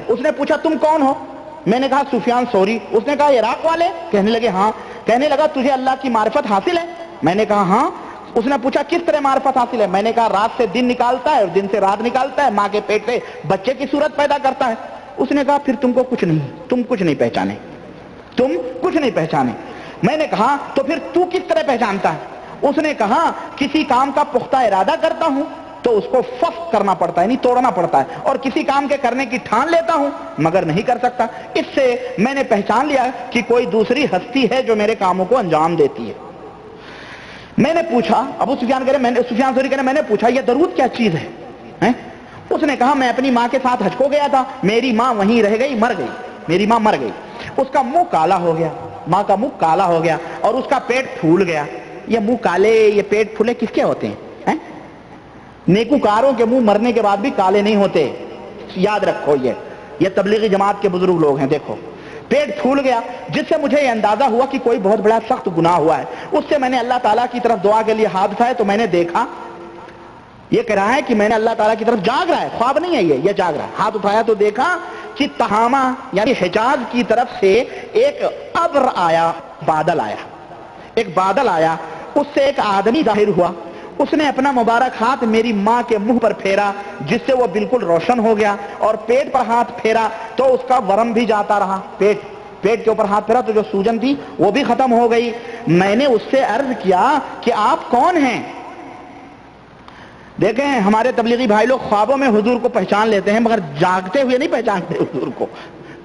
اس نے پوچھا تم کون ہو؟ میں نے کہا سفیان ثوری۔ اس نے کہا عراق والے؟ کہنے لگے ہاں۔ کہنے لگا تجھے اللہ کی معرفت حاصل ہے؟ میں نے کہا ہاں۔ اس نے پوچھا کس طرح معرفت حاصل ہے؟ میں نے کہا رات سے دن نکالتا ہے اور دن سے رات نکالتا ہے، ماں کے پیٹ سے بچے کی صورت پیدا کرتا ہے۔ اس نے کہا پھر تم کو کچھ نہیں، تم کچھ نہیں پہچانے، تم کچھ نہیں پہچانے۔ میں نے کہا تو پھر تو کس طرح پہچانتا ہے؟ اس نے کہا کسی کام کا پختہ ارادہ کرتا ہوں تو اس کو فسخ کرنا پڑتا ہے، یعنی توڑنا پڑتا ہے، اور کسی کام کے کرنے کی ٹھان لیتا ہوں مگر نہیں کر سکتا۔ اس سے میں نے پہچان لیا کہ کوئی دوسری ہستی ہے جو میرے کاموں کو انجام دیتی ہے۔ میں نے پوچھا، ابو سفیان کہہ رہے، سفیان ثوری کہہ رہے، میں نے پوچھا یہ درود کیا چیز ہے؟ اس نے کہا میں اپنی ماں کے ساتھ حج کو گیا تھا، میری ماں وہیں رہ گئی، مر گئی، میری ماں مر گئی، اس کا منہ کالا ہو گیا، ماں کا منہ کالا ہو گیا اور اس کا پیٹ پھول گیا۔ یہ منہ کالے، یہ پیٹ پھولے کس کے ہوتے ہیں؟ نیکوکاروں کے منہ مرنے کے بعد بھی کالے نہیں ہوتے، یاد رکھو۔ یہ تبلیغی جماعت کے بزرگ لوگ ہیں۔ دیکھو پیٹ پھول گیا، جس سے مجھے یہ اندازہ ہوا کہ کوئی بہت بڑا سخت گناہ ہوا ہے۔ اس سے میں نے اللہ تعالیٰ کی طرف دعا کے لیے ہاتھ اٹھائے تو میں نے دیکھا، یہ کہہ رہا ہے کہ میں نے اللہ تعالیٰ کی طرف جاگ رہا ہے، خواب نہیں ہے یہ جاگ رہا ہے۔ ہاتھ اٹھایا تو دیکھا کہ تہامہ یعنی حجاز کی طرف سے ایک ابر آیا، بادل آیا، ایک بادل آیا، اس سے ایک آدمی ظاہر ہوا۔ اس نے اپنا مبارک ہاتھ میری ماں کے منہ پر پھیرا جس سے وہ بالکل روشن ہو گیا، اور پیٹ پر ہاتھ پھیرا تو اس کا ورم بھی جاتا رہا۔ پیٹ کے اوپر ہاتھ پھیرا تو جو سوجن تھی وہ بھی ختم ہو گئی۔ میں نے اس سے عرض کیا کہ آپ کون ہیں؟ دیکھیں ہمارے تبلیغی بھائی لوگ خوابوں میں حضور کو پہچان لیتے ہیں مگر جاگتے ہوئے نہیں پہچانتے حضور کو۔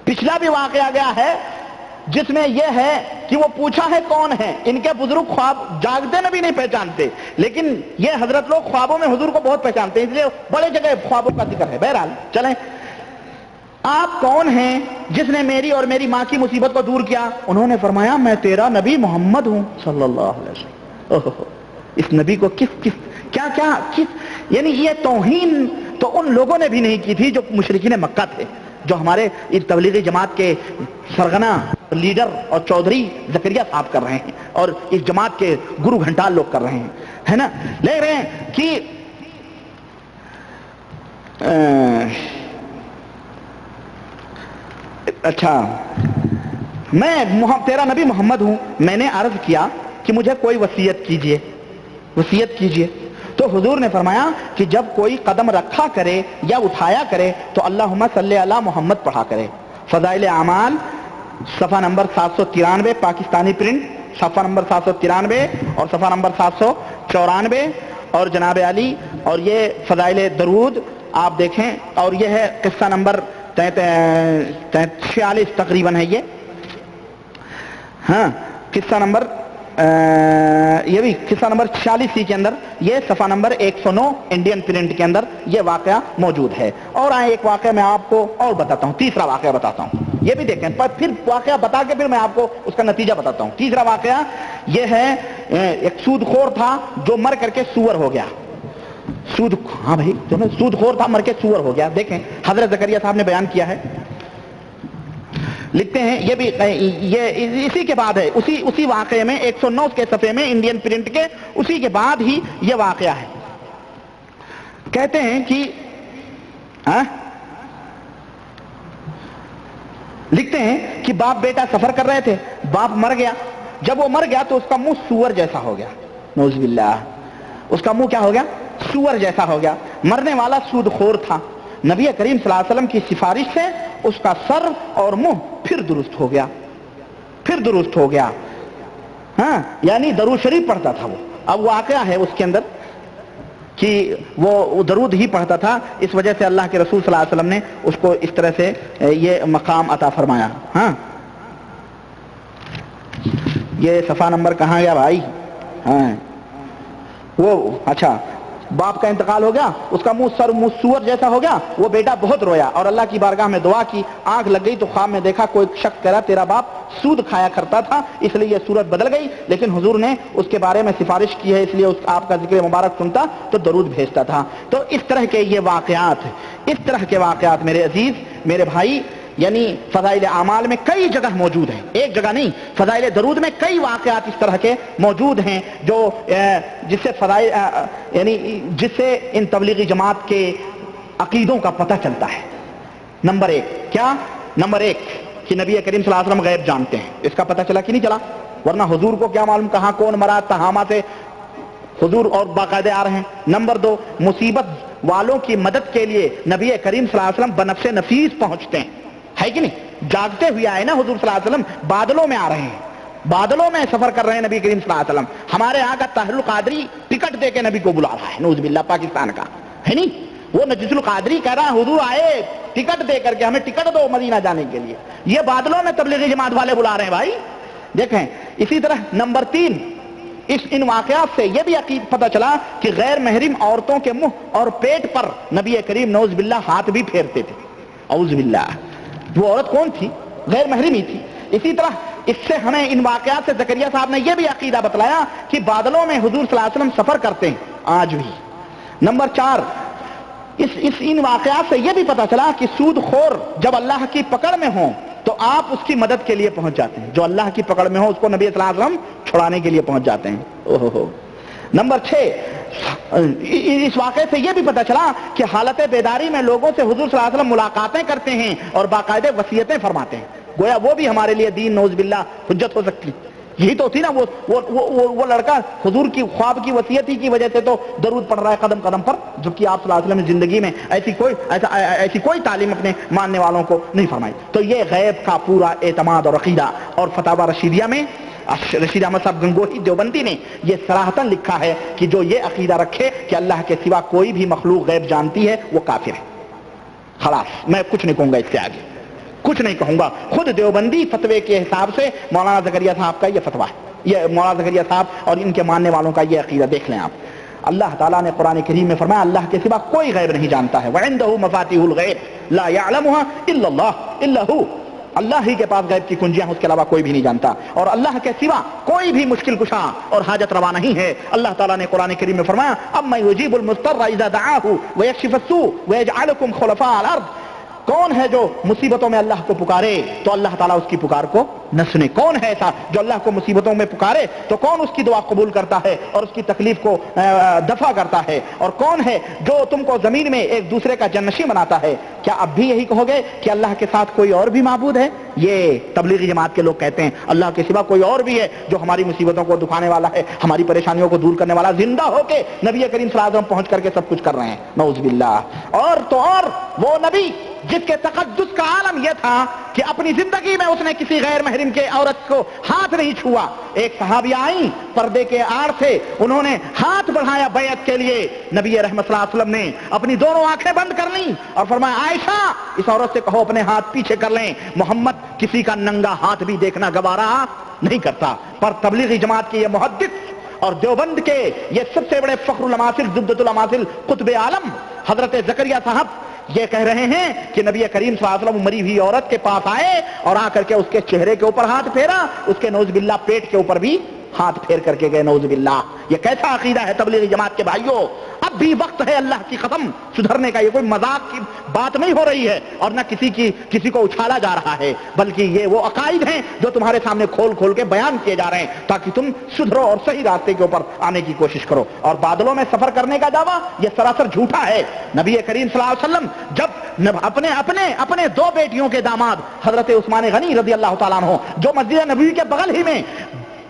پچھلا بھی واقعہ گیا ہے جس میں یہ ہے کہ وہ پوچھا ہے کون ہے۔ ان کے بزرگ خواب جاگتے میں بھی نہیں پہچانتے، لیکن یہ حضرت لوگ خوابوں میں حضور کو بہت پہچانتے ہیں، اس لیے بڑے جگہ خوابوں کا ذکر ہے۔ بہرحال چلیں، آپ کون ہیں جس نے میری اور میری ماں کی مصیبت کو دور کیا؟ انہوں نے فرمایا میں تیرا نبی محمد ہوں صلی اللہ علیہ وسلم۔ اس نبی کو کس یعنی یہ توہین تو ان لوگوں نے بھی نہیں کی تھی جو مشرکین مکہ تھے، جو ہمارے اس تبلیغی جماعت کے سرغنہ لیڈر اور چودھری زکریا صاحب کر رہے ہیں، اور اس جماعت کے گرو گھنٹال لوگ کر رہے ہیں، ہے نا؟ لے رہے ہیں کہ اچھا میں تیرا نبی محمد ہوں۔ میں نے عرض کیا کہ مجھے کوئی وصیت کیجئے۔ تو حضور نے فرمایا کہ جب کوئی قدم رکھا کرے یا اٹھایا کرے تو اللہم صلی علی محمد پڑھا کرے۔ فضائل اعمال صفحہ نمبر 793 پاکستانی پرنٹ، صفحہ نمبر 793 اور صفحہ نمبر 794، اور جناب علی، اور یہ فضائل درود آپ دیکھیں، اور یہ ہے قصہ نمبر 46 تقریباً ہے یہ، ہاں قصہ نمبر یہ بھی قصہ نمبر 46 کے اندر، یہ صفحہ نمبر 109 انڈین پرنٹ کے اندر یہ واقعہ موجود ہے۔ اور آئے ایک واقعہ میں آپ کو اور بتاتا ہوں، تیسرا واقعہ بتاتا ہوں، یہ بھی دیکھیں، پر پھر واقعہ بتا کے پھر میں آپ کو اس کا نتیجہ بتاتا ہوں۔ تیسرا واقعہ یہ ہے، ایک سود خور تھا جو مر کر کے سور ہو گیا۔ ہاں بھائی، سود خور تھا، مر کے سور ہو گیا۔ دیکھیں حضرت زکریا صاحب نے بیان کیا ہے، لکھتے ہیں، یہ بھی یہ اسی کے بعد ہے، اسی واقعے میں 109 کے صفحے میں انڈین پرنٹ کے اسی کے بعد ہی یہ واقعہ ہے۔ کہتے ہیں کہ لکھتے ہیں کہ باپ بیٹا سفر کر رہے تھے، باپ مر گیا، جب وہ مر گیا تو اس کا منہ سور جیسا ہو گیا، نعوذ باللہ، اس کا منہ کیا ہو گیا؟ سور جیسا ہو گیا۔ مرنے والا سود خور تھا، نبی کریم صلی اللہ علیہ وسلم کی سفارش سے اس کا سر اور منہ پھر درست ہو گیا، ہاں یعنی درود شریف پڑھتا تھا وہ۔ اب واقعہ ہے اس کے اندر کہ وہ درود ہی پڑھتا تھا، اس وجہ سے اللہ کے رسول صلی اللہ علیہ وسلم نے اس کو اس طرح سے یہ مقام عطا فرمایا۔ ہاں یہ صفحہ نمبر کہاں گیا بھائی؟ ہاں وہ اچھا، باپ کا انتقال ہو گیا، اس کا منہ سور جیسا ہو گیا، وہ بیٹا بہت رویا اور اللہ کی بارگاہ میں دعا کی، آنکھ لگ گئی تو خواب میں دیکھا کوئی شخص کہہ رہا تیرا باپ سود کھایا کرتا تھا اس لیے یہ صورت بدل گئی، لیکن حضور نے اس کے بارے میں سفارش کی ہے اس لیے آپ کا ذکر مبارک سنتا تو درود بھیجتا تھا۔ تو اس طرح کے یہ واقعات میرے عزیز، میرے بھائی، یعنی فضائل اعمال میں کئی جگہ موجود ہیں، ایک جگہ نہیں، فضائل درود میں کئی واقعات اس طرح کے موجود ہیں جو جس سے ان تبلیغی جماعت کے عقیدوں کا پتہ چلتا ہے۔ نمبر ایک کیا؟ نمبر ایک کہ نبی کریم صلی اللہ علیہ وسلم غیب جانتے ہیں، اس کا پتہ چلا کہ نہیں چلا؟ ورنہ حضور کو کیا معلوم کہاں کون مرا، تہامہ سے حضور اور باقاعدے آ رہے ہیں۔ نمبر دو، مصیبت والوں کی مدد کے لیے نبی کریم صلی اللہ علیہ وسلم بنفس نفیس پہنچتے ہیں، ہے کہ نہیں؟ جاگتے ہوئے آئے نا حضور صلی اللہ علیہ وسلم، بادلوں میں آ رہے ہیں، بادلوں میں سفر کر رہے ہیں نبی کریم صلی اللہ علیہ وسلم۔ ہمارے یہاں کا طاہر القادری ٹکٹ دے کے نبی کو بلا رہا ہے، نعوذ باللہ، پاکستان کا ہے نہیں، وہ نجیس القادری کہہ رہا ہے حضور آئے ٹکٹ دے کر کے، ہمیں ٹکٹ دو مدینہ جانے کے لیے، یہ بادلوں میں تبلیغی جماعت والے بلا رہے ہیں بھائی، دیکھیں۔ اسی طرح نمبر تین، ان واقعات سے یہ بھی عقید پتہ چلا کہ غیر محرم عورتوں کے منہ اور پیٹ پر نبی کریم نعوذ باللہ ہاتھ بھی پھیرتے تھے، اعوذ باللہ۔ وہ عورت کون تھی؟ غیر محرم ہی تھی۔ اسی طرح اس سے ہمیں ان واقعات سے زکریا صاحب نے یہ بھی عقیدہ بتلایا کہ بادلوں میں حضور صلی اللہ علیہ وسلم سفر کرتے ہیں آج بھی۔ نمبر چار، ان واقعات سے یہ بھی پتہ چلا کہ سود خور جب اللہ کی پکڑ میں ہوں تو آپ اس کی مدد کے لیے پہنچ جاتے ہیں، جو اللہ کی پکڑ میں ہو اس کو نبی صلی اللہ علیہ وسلم چھڑانے کے لیے پہنچ جاتے ہیں۔ اوہو۔ نمبر 6، اس واقعے سے یہ بھی پتہ چلا کہ حالت بیداری میں لوگوں سے حضور صلی اللہ علیہ وسلم ملاقاتیں کرتے ہیں اور باقاعدہ وصیتیں فرماتے ہیں، گویا وہ بھی ہمارے لیے دین نعوذ باللہ حجت ہو سکتی۔ یہی تو تھی نا وہ لڑکا حضور کی خواب کی وصیت ہی کی وجہ سے تو درود پڑھ رہا ہے قدم قدم پر، جبکہ آپ صلی اللہ علیہ وسلم نے زندگی میں ایسی کوئی تعلیم اپنے ماننے والوں کو نہیں فرمائی۔ تو یہ غیب کا پورا اعتماد اور عقیدہ، اور فتاوی رشیدیہ میں رشید احمد صاحب گنگوہی دیوبندی نے یہ صراحتاً لکھا ہے کہ جو یہ عقیدہ رکھے کہ اللہ کے سوا کوئی بھی مخلوق غیب جانتی ہے وہ کافر ہے۔ خلاص میں کچھ نہیں کہوں گا، اس سے آگے کچھ نہیں کہوں گا۔ خود دیوبندی فتوے کے حساب سے مولانا زکریا صاحب کا یہ فتویٰ ہے، یہ مولانا زکریا صاحب اور ان کے ماننے والوں کا یہ عقیدہ دیکھ لیں آپ۔ اللہ تعالیٰ نے قرآن کریم میں فرمایا اللہ کے سوا کوئی غیب نہیں جانتا ہے، وَعِندَهُ مَفَاتِحُ الْغَيْبِ لَا يَعْلَمُهَا إِلَّا اللَّهُ إِلَّا هُوَ، اللہ ہی کے پاس غیب کی کنجیاں، اس کے علاوہ کوئی بھی نہیں جانتا، اور اللہ کے سوا کوئی بھی مشکل کشا اور حاجت روا نہیں ہے۔ اللہ تعالیٰ نے قرآن کریم میں فرمایا أَمَّن يُجِيبُ الْمُضْطَرَّ إِذَا دَعَاهُ وَيَكْشِفُ السُّوءَ وَيَجْعَلُكُمْ خُلَفَاءَ الْأَرْضِ، کون ہے جو مصیبتوں میں اللہ کو پکارے تو اللہ تعالیٰ اس کی پکار کو نہ سنے؟ کون ہے ایسا جو اللہ کو مصیبتوں میں پکارے تو کون اس کی دعا قبول کرتا ہے اور اس کی تکلیف کو دفع کرتا ہے؟ اور کون ہے جو تم کو زمین میں ایک دوسرے کا جنشین بناتا ہے؟ کیا اب بھی یہی کہو گے کہ اللہ کے ساتھ کوئی اور بھی معبود ہے؟ یہ تبلیغی جماعت کے لوگ کہتے ہیں اللہ کے سوا کوئی اور بھی ہے جو ہماری مصیبتوں کو دکھانے والا ہے، ہماری پریشانیوں کو دور کرنے والا، زندہ ہو کے نبی کریم صلی اللہ علیہ وسلم پہنچ کر کے سب کچھ کر رہے ہیں، نعوذ باللہ۔ اور تو اور وہ نبی جس کے تقدس کا عالم یہ تھا کہ اپنی زندگی میں اس نے کسی غیر محرم کے عورت کو ہاتھ نہیں چھوا۔ ایک صحابیہ آئیں پردے کے آڑ سے، انہوں نے ہاتھ بڑھایا بیعت کے لیے، نبی رحمت صلی اللہ علیہ وسلم نے اپنی دونوں آنکھیں بند کر لیں اور فرمایا عائشہ اس عورت سے کہو اپنے ہاتھ پیچھے کر لیں، محمد کسی کا ننگا ہاتھ بھی دیکھنا گوارا نہیں کرتا۔ پر تبلیغی جماعت کے یہ محدث اور دیوبند کے یہ سب سے بڑے فخر الاماثل زبدۃ الاماثل قطب عالم حضرت زکریا صاحب یہ کہہ رہے ہیں کہ نبی کریم صلی اللہ علیہ وسلم مری ہوئی عورت کے پاس آئے اور آ کر کے اس کے چہرے کے اوپر ہاتھ پھیرا، اس کے نعوذ باللہ پیٹ کے اوپر بھی ہاتھ پھیر کر کے گئے، نعوذ باللہ۔ یہ کیسا عقیدہ ہے تبلیغی جماعت کے بھائیوں؟ اب بھی وقت ہے اللہ کی قسم سدھرنے کا، یہ کوئی مذاق کی بات نہیں ہو رہی ہے اور نہ کسی کو اچھالا جا رہا ہے، بلکہ یہ وہ عقائد ہیں جو تمہارے سامنے کھول کھول کے بیان کیے جا رہے ہیں تاکہ تم سدھرو اور صحیح راستے کے اوپر آنے کی کوشش کرو۔ اور بادلوں میں سفر کرنے کا دعویٰ یہ سراسر جھوٹا ہے۔ نبی کریم صلی اللہ علیہ وسلم جب اپنے دو بیٹیوں کے داماد حضرت عثمان غنی رضی اللہ تعالیٰ عنہ جو مسجد نبوی کے بغل ہی میں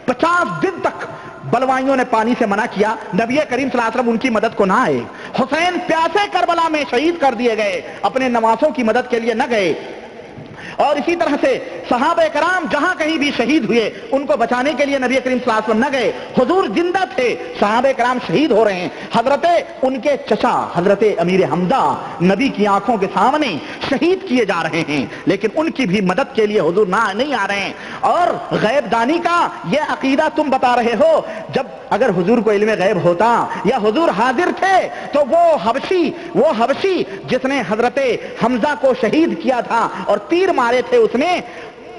50 دن تک بلوائیوں نے پانی سے منع کیا، نبی کریم صلی اللہ علیہ وسلم ان کی مدد کو نہ آئے۔ حسین پیاسے کربلا میں شہید کر دیے گئے، اپنے نواسوں کی مدد کے لیے نہ گئے۔ اور اسی طرح سے صحابہ کرام جہاں کہیں بھی شہید ہوئے ان کو بچانے کے لیے نبی کریم صلی اللہ علیہ وسلم نہ گئے۔ حضور زندہ تھے، صحابہ کرام شہید ہو رہے ہیں، حضرت ان کے چچا حضرت امیر حمزہ نبی کی آنکھوں کے سامنے شہید کیے جا رہے ہیں، لیکن ان کی بھی مدد کے لیے حضور نہیں آ رہے ہیں۔ اور غیب دانی کا یہ عقیدہ تم بتا رہے ہو، جب اگر حضور کو علم غیب ہوتا یا حضور حاضر تھے تو وہ حبشی جس نے حضرت حمزہ کو شہید کیا تھا اور تیر مارے تھے اس میں،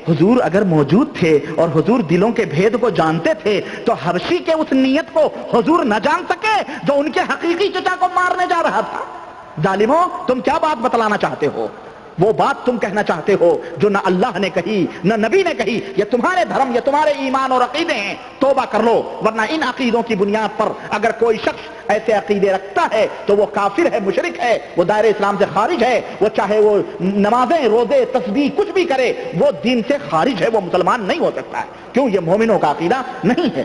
حضور اگر موجود تھے اور حضور دلوں کے بھید کو جانتے تھے تو حبشی کے اس نیت کو حضور نہ جان سکے جو ان کے حقیقی چچا کو مارنے جا رہا تھا؟ ظالموں تم کیا بات بتلانا چاہتے ہو؟ وہ بات تم کہنا چاہتے ہو جو نہ اللہ نے کہی نہ نبی نے کہی، یہ تمہارے دھرم، یہ تمہارے ایمان اور عقیدے ہیں، توبہ کر لو، ورنہ ان عقیدوں کی بنیاد پر اگر کوئی شخص ایسے عقیدے رکھتا ہے تو وہ کافر ہے، مشرک ہے، وہ دائرہ اسلام سے خارج ہے، وہ چاہے وہ نمازیں، روزے، تسبیح کچھ بھی کرے، وہ دین سے خارج ہے، وہ مسلمان نہیں ہو سکتا ہے، کیوں؟ یہ مومنوں کا عقیدہ نہیں ہے۔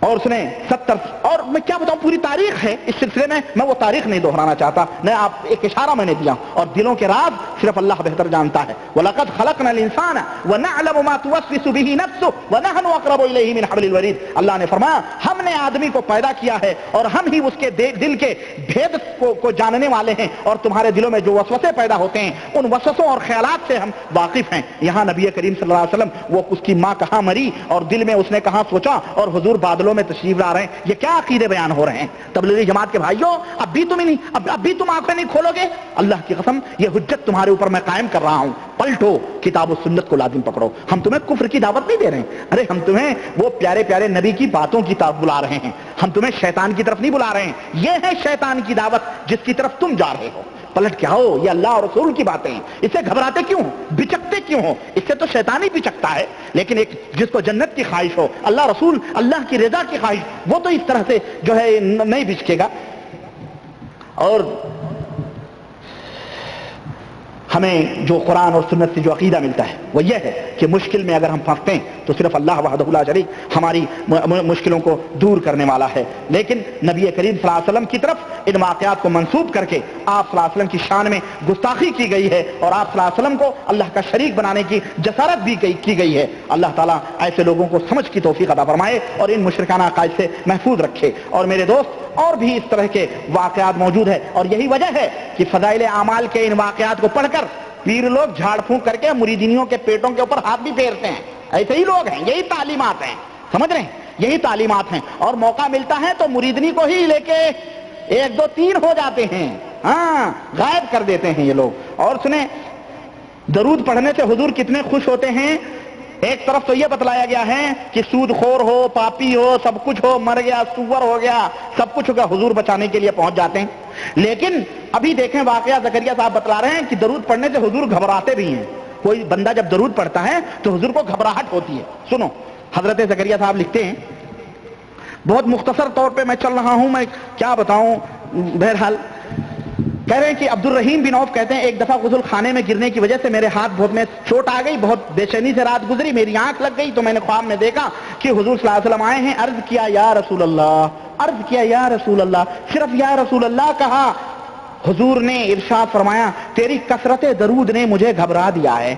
اور اس نے 70 اور میں کیا بتاؤں، پوری تاریخ ہے اس سلسلے میں وہ تاریخ نہیں دہرانا چاہتا، میں آپ ایک اشارہ میں نے دیا، اور دلوں کے راز صرف اللہ بہتر جانتا ہے۔ وَلَقَدْ خَلَقْنَا الْإِنسَانَ وَنَعْلَمُ مَا تُوَسْوِسُ بِهِ نَفْسُهُ وَنَحْنُ أَقْرَبُ إِلَيْهِ مِنْ حَبْلِ الْوَرِيدِ۔ اللہ نے فرمایا ہم نے آدمی کو پیدا کیا ہے اور ہم ہی اس کے دل کے بھید کو جاننے والے ہیں، اور تمہارے دلوں میں جو وسوسے پیدا ہوتے ہیں ان وسوسوں اور خیالات سے ہم واقف ہیں۔ یہاں نبی کریم صلی اللہ علیہ وسلم وہ اس کی ماں کہاں مری اور دل میں اس نے کہاں سوچا، اور حضور بادلوں میں تشریف لا رہے ہیں، یہ کیا عقیدے بیان ہو رہے ہیں؟ تبلیغی جماعت کے بھائیوں، اب بھی تم آنکھیں نہیں کھولو گے؟ اللہ کی قسم یہ حجت تمہارے اوپر میں قائم کر رہا ہوں، پلٹو، کتاب و سنت کو لازم پکڑو۔ ہم تمہیں کفر کی دعوت نہیں دے رہے ہیں، ارے ہم تمہیں وہ پیارے پیارے نبی کی باتوں کی طرف بلا رہے ہیں، ہم تمہیں شیطان کی طرف نہیں بلا رہے ہیں، یہ ہے شیطان کی دعوت جس کی طرف تم جا رہے ہو۔ پلٹ کے آؤ، یہ اللہ اور رسول کی باتیں ہیں، اس سے گھبراتے کیوں ہو، بچکتے کیوں ہو؟ اس سے تو شیطان ہی بچکتا ہے، لیکن ایک جس کو جنت کی خواہش ہو، اللہ رسول، اللہ کی رضا کی خواہش، وہ تو اس طرح سے جو ہے نہیں بچکے گا۔ اور ہمیں جو قرآن اور سنت سے جو عقیدہ ملتا ہے وہ یہ ہے کہ مشکل میں اگر ہم پھنستے ہیں تو صرف اللہ وحدہ لا شریک ہماری مشکلوں کو دور کرنے والا ہے، لیکن نبی کریم صلی اللہ علیہ وسلم کی طرف ان واقعات کو منسوب کر کے آپ صلی اللہ علیہ وسلم کی شان میں گستاخی کی گئی ہے، اور آپ صلی اللہ علیہ وسلم کو اللہ کا شریک بنانے کی جسارت بھی کی گئی ہے۔ اللہ تعالیٰ ایسے لوگوں کو سمجھ کی توفیق عطا فرمائے اور ان مشرکانہ عقائد سے محفوظ رکھے۔ اور میرے دوست، اور بھی اس طرح کے واقعات موجود ہیں، اور یہی وجہ ہے کہ فضائل اعمال کے ان واقعات کو پڑھ کر پیر لوگ جھاڑ پھونک کر کے مریدینوں کے پیٹوں کے اوپر ہاتھ بھی پھیرتے ہیں۔ ایسے ہی لوگ ہیں، یہی تعلیمات ہیں، سمجھ رہے ہیں؟ یہی تعلیمات ہیں، اور موقع ملتا ہے تو مریدنی کو ہی لے کے 1 2 3 ہو جاتے ہیں، ہاں غائب کر دیتے ہیں یہ لوگ۔ اور سنیں، درود پڑھنے سے حضور کتنے خوش ہوتے ہیں۔ ایک طرف تو یہ بتلایا گیا ہے کہ سود خور ہو، پاپی ہو، سب کچھ ہو، مر گیا، سور ہو گیا، سب کچھ ہوگا، حضور بچانے کے لیے پہنچ جاتے ہیں۔ لیکن ابھی دیکھیں واقعہ زکریا صاحب بتلا رہے ہیں کہ درود پڑھنے سے حضور گھبراتے بھی ہیں۔ کوئی بندہ جب درود پڑھتا ہے تو حضور کو گھبراہٹ ہوتی ہے۔ سنو، حضرت زکریا صاحب لکھتے ہیں، بہت مختصر طور پہ میں چل رہا ہوں، میں کیا بتاؤں، بہرحال کہہ رہے ہیں کہ عبد الرحیم بن عوف کہتے ہیں ایک دفعہ غسل خانے میں گرنے کی وجہ سے میرے ہاتھ بہت میں چوٹ آ گئی، بہت بے چینی سے رات گزری، میری آنکھ لگ گئی، تو میں نے خواب میں دیکھا کہ حضور صلی اللہ علیہ وسلم آئے ہیں، عرض کیا یا رسول اللہ، عرض کیا یا رسول اللہ، صرف یا رسول اللہ کہا۔ حضور نے ارشاد فرمایا تیری کثرت درود نے مجھے گھبرا دیا ہے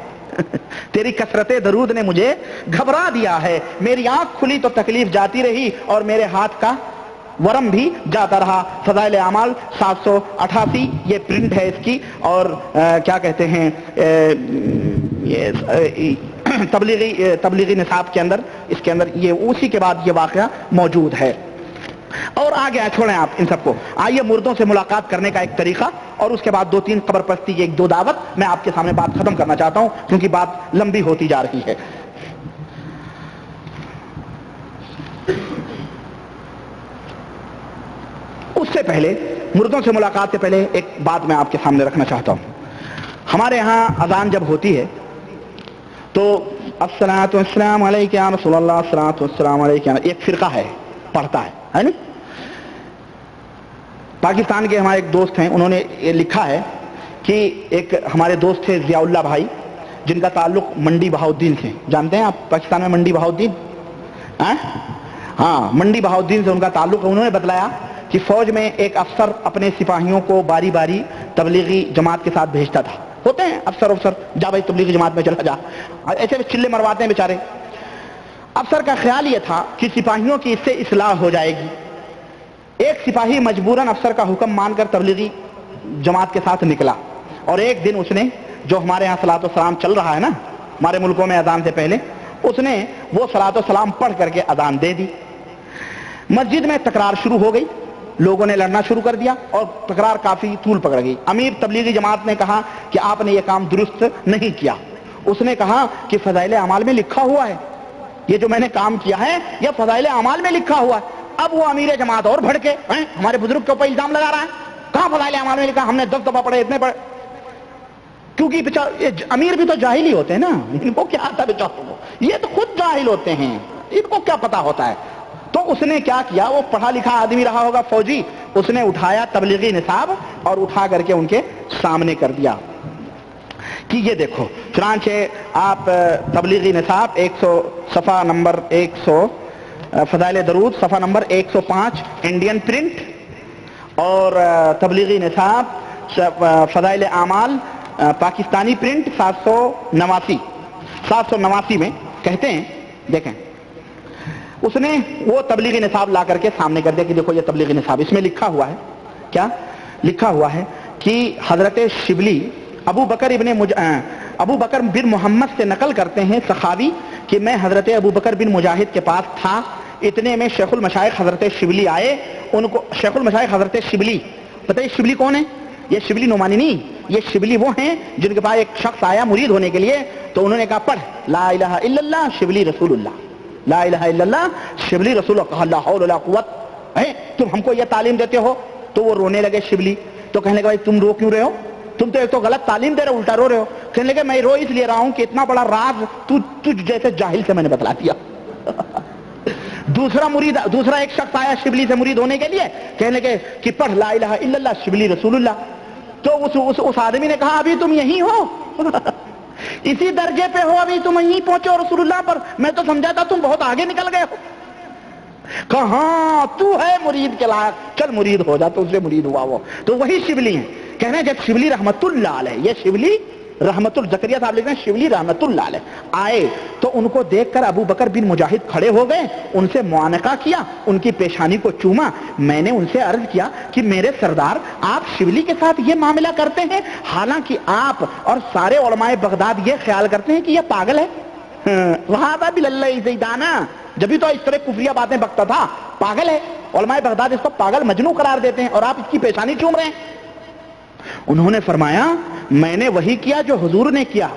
تیری کثرت درود نے مجھے گھبرا دیا ہے، میری آنکھ کھلی تو تکلیف جاتی رہی اور میرے ہاتھ کا ورم بھی جاتا رہا۔ فضائل اعمال 788 یہ پرنٹ ہے اس کی، اور کیا کہتے ہیں تبلیغی نصاب کے اندر، اس کے اندر یہ اسی کے بعد یہ واقعہ موجود ہے۔ اور آگے چھوڑیں آپ ان سب کو، آئیے مردوں سے ملاقات کرنے کا ایک طریقہ، اور اس کے بعد 2 3 قبر پرستی کی 1 2 دعوت میں آپ کے سامنے بات ختم کرنا چاہتا ہوں کیونکہ بات لمبی ہوتی جا رہی ہے۔ اس سے پہلے، مردوں سے ملاقات سے پہلے ایک بات میں آپ کے سامنے رکھنا چاہتا ہوں۔ ہمارے ہاں اذان جب ہوتی ہے تو الصلاۃ والسلام علیک یا رسول اللہ، الصلاۃ والسلام علیک، ایک فرقہ ہے پڑھتا ہے نا۔ پاکستان کے ہمارے ایک دوست ہیں، انہوں نے یہ لکھا ہے کہ ایک ہمارے دوست تھے ضیاء اللہ بھائی، جن کا تعلق منڈی بہاؤدین سے، جانتے ہیں آپ پاکستان میں منڈی بہاؤدین؟ ہاں، منڈی بہاؤدین سے ان کا تعلق ہے۔ انہوں نے بتلایا کہ فوج میں ایک افسر اپنے سپاہیوں کو باری باری تبلیغی جماعت کے ساتھ بھیجتا تھا۔ ہوتے ہیں افسر جا بھائی تبلیغی جماعت میں چلا جا، ایسے چلے مرواتے ہیں بیچارے۔ افسر کا خیال یہ تھا کہ سپاہیوں کی اس سے اصلاح ہو جائے گی۔ ایک سپاہی مجبوراً افسر کا حکم مان کر تبلیغی جماعت کے ساتھ نکلا، اور ایک دن اس نے، جو ہمارے یہاں صلاۃ و سلام چل رہا ہے نا ہمارے ملکوں میں اذان سے پہلے، اس نے وہ صلاۃ و سلام پڑھ کر کے اذان دے دی۔ مسجد میں تکرار شروع ہو گئی، لوگوں نے لڑنا شروع کر دیا اور تکرار کافی طول پکڑ گئی۔ امیر تبلیغی جماعت نے کہا کہ آپ نے یہ کام درست نہیں کیا۔ اس نے کہا کہ فضائل اعمال میں لکھا ہوا ہے، یہ جو میں نے کام کیا ہے یہ فضائل اعمال میں لکھا ہوا ہے۔ اب وہ امیر جماعت اور بھڑکے، ہمارے بزرگ کے اوپر الزام لگا رہا ہے، کہاں فضائل اعمال میں لکھا، ہم نے 10 دفعہ پڑھے، اتنے پڑھے۔ کیونکہ امیر بھی تو جاہل ہی ہوتے ہیں نا، ان کو کیا آتا بیچاروں کو، یہ تو خود جاہل ہوتے ہیں، ان کو کیا پتا ہوتا ہے۔ تو اس نے کیا کیا، وہ پڑھا لکھا آدمی رہا ہوگا فوجی، اس نے اٹھایا تبلیغی نصاب اور اٹھا کر کے ان کے سامنے کر دیا کہ یہ دیکھو۔ چنانچہ آپ تبلیغی نصاب 100 صفحہ نمبر 100 فضائل درود صفحہ نمبر 105 انڈین پرنٹ، اور تبلیغی نصاب فضائل اعمال پاکستانی پرنٹ 789 میں کہتے ہیں، دیکھیں اس نے وہ تبلیغی نصاب لا کر کے سامنے کر دیا کہ دیکھو یہ تبلیغی نصاب، اس میں لکھا ہوا ہے، کیا لکھا ہوا ہے کہ حضرت شبلی ابو بکر بن محمد سے نقل کرتے ہیں سخاوی کہ میں حضرت ابو بکر بن مجاہد کے پاس تھا، اتنے میں شیخ المشائخ حضرت شبلی آئے، ان کو شیخ المشائخ حضرت شبلی، پتہ ہے شبلی کون ہے؟ یہ شبلی نعمانی نہیں، یہ شبلی وہ ہیں جن کے پاس ایک شخص آیا مرید ہونے کے لیے، تو انہوں نے کہا پڑھ لا الہ الا اللہ شبلی رسول اللہ، لا الہ الا اللہ شبلی رسول اللہ، کہا لا حول ولا قوت، تم ہم کو یہ تعلیم دیتے ہو؟ تو وہ رونے لگے شبلی، تو کہنے لگے بھائی تم رو کیوں رہے ہو؟ تم تو ایک تو غلط تعلیم دے رہے ہو، الٹا رو رہے ہو۔ کہنے لگے میں رو اس لیے رہا ہوں کہ اتنا بڑا راز تجھ جیسے جاہل سے میں نے بتلا دیا۔ دوسرا ایک شخص آیا شبلی سے مرید ہونے کے لیے، کہنے لگے کہ پڑھ لا الہ الا اللہ شبلی رسول اللہ، تو اس آدمی نے کہا ابھی تم یہی ہو، اسی درجے پہ ہو، ابھی تم یہیں پہنچے ہو رسول اللہ پر، میں تو سمجھا تھا تم بہت آگے نکل گئے ہو۔ کہاں تو ہے مرید کے لائق، چل مرید ہو جا، تو اس سے مرید ہوا وہ، تو وہی شبلی ہیں۔ کہنے جب شبلی رحمت اللہ علیہ، یہ شبلی رحمت زکریا صاحب لکھتے ہیں شبلی رحمت اللہ علیہ آئے، تو ان کو دیکھ کر ابو بکر بن مجاہد کھڑے ہو گئے، ان سے معانقہ کیا، ان کی پیشانی کو چوما۔ میں نے ان سے عرض کیا کہ میرے سردار آپ شبلی کے ساتھ یہ معاملہ کرتے ہیں، حالانکہ آپ اور سارے علماء بغداد یہ خیال کرتے ہیں کہ یہ پاگل ہے۔ وہذا باللہ زیدانا، جبھی تو اس طرح کفریہ باتیں بکتا تھا، پاگل ہے، علماء بغداد اس کو پاگل مجنون قرار دیتے ہیں، اور آپ اس کی پیشانی چوم رہے ہیں۔ انہوں نے فرمایا میں نے وہی کیا جو حضور نے کیا،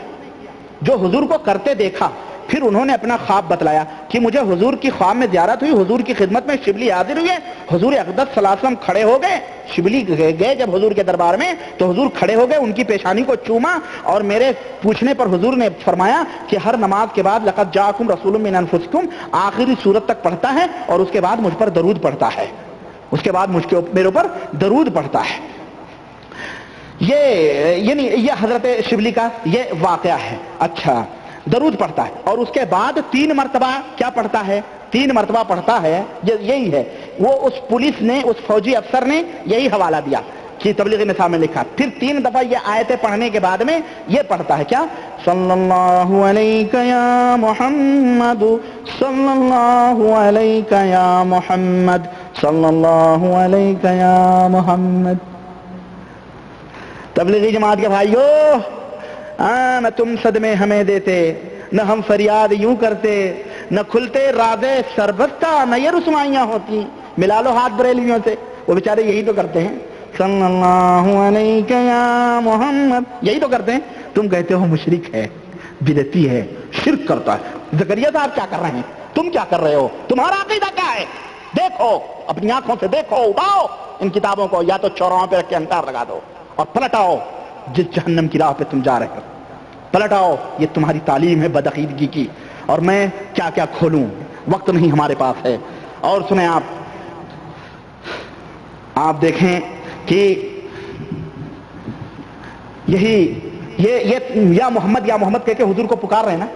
جو حضور کو کرتے دیکھا۔ پھر انہوں نے اپنا خواب بتلایا کہ مجھے حضور کی خواب میں زیارت ہوئی، حضور کی خدمت میں شبلی حاضر ہوئے، حضور اقدس صلی اللہ علیہ وسلم کھڑے ہو گئے، شبلی گئے جب حضور کے دربار میں تو حضور کھڑے ہو گئے، ان کی پیشانی کو چوما، اور میرے پوچھنے پر حضور نے فرمایا کہ ہر نماز کے بعد لقد جاءکم رسول من انفسکم آخری سورت تک پڑھتا ہے، اور اس کے بعد مجھ پر درود پڑھتا ہے، اس کے بعد میرے اوپر درود پڑھتا ہے۔ یہ حضرت شبلی کا یہ واقعہ ہے۔ اچھا، درود پڑھتا ہے، اور اس کے بعد 3 مرتبہ کیا پڑھتا ہے؟ 3 مرتبہ پڑھتا ہے، یہی ہے، وہ اس پولیس نے، اس فوجی افسر نے یہی حوالہ دیا کہ تبلیغی نصاب میں لکھا۔ پھر 3 دفعہ یہ آیتیں پڑھنے کے بعد میں یہ پڑھتا ہے کیا؟ صلی اللہ علیہ یا محمد، صلی اللہ علیہ یا محمد، صلی اللہ علیہ یا محمد۔ تبلیغی جماعت کے بھائیو، نہ تم صدمے ہمیں دیتے، نہ ہم فریاد یوں کرتے، نہ کھلتے رازے سربت کا، نہ یہ رسوائیاں ہوتی۔ ملا لو ہاتھ بریلویوں سے، وہ بیچارے یہی تو کرتے ہیں، صلی اللہ علیہ یا محمد، یہی تو کرتے ہیں۔ تم کہتے ہو مشرک ہے، بدعتی ہے، شرک کرتا ہے۔ زکریا صاحب کیا کر رہے ہیں؟ تم کیا کر رہے ہو؟ تمہارا عقیدہ کیا ہے؟ دیکھو، اپنی آنکھوں سے دیکھو، اٹھاؤ ان کتابوں کو، یا تو چوراہوں پہ رکھ کے انکار لگا دو اور پلٹ آؤ جس جہنم کی راہ پہ تم جا رہے ہو، پلٹ آؤ۔ یہ تمہاری تعلیم ہے بدعقیدگی کی، اور میں کیا کیا کھولوں، وقت نہیں ہمارے پاس ہے۔ اور سنیں آپ دیکھیں کہ یہ یا محمد یا محمد کہہ کے حضور کو پکار رہے ہیں نا۔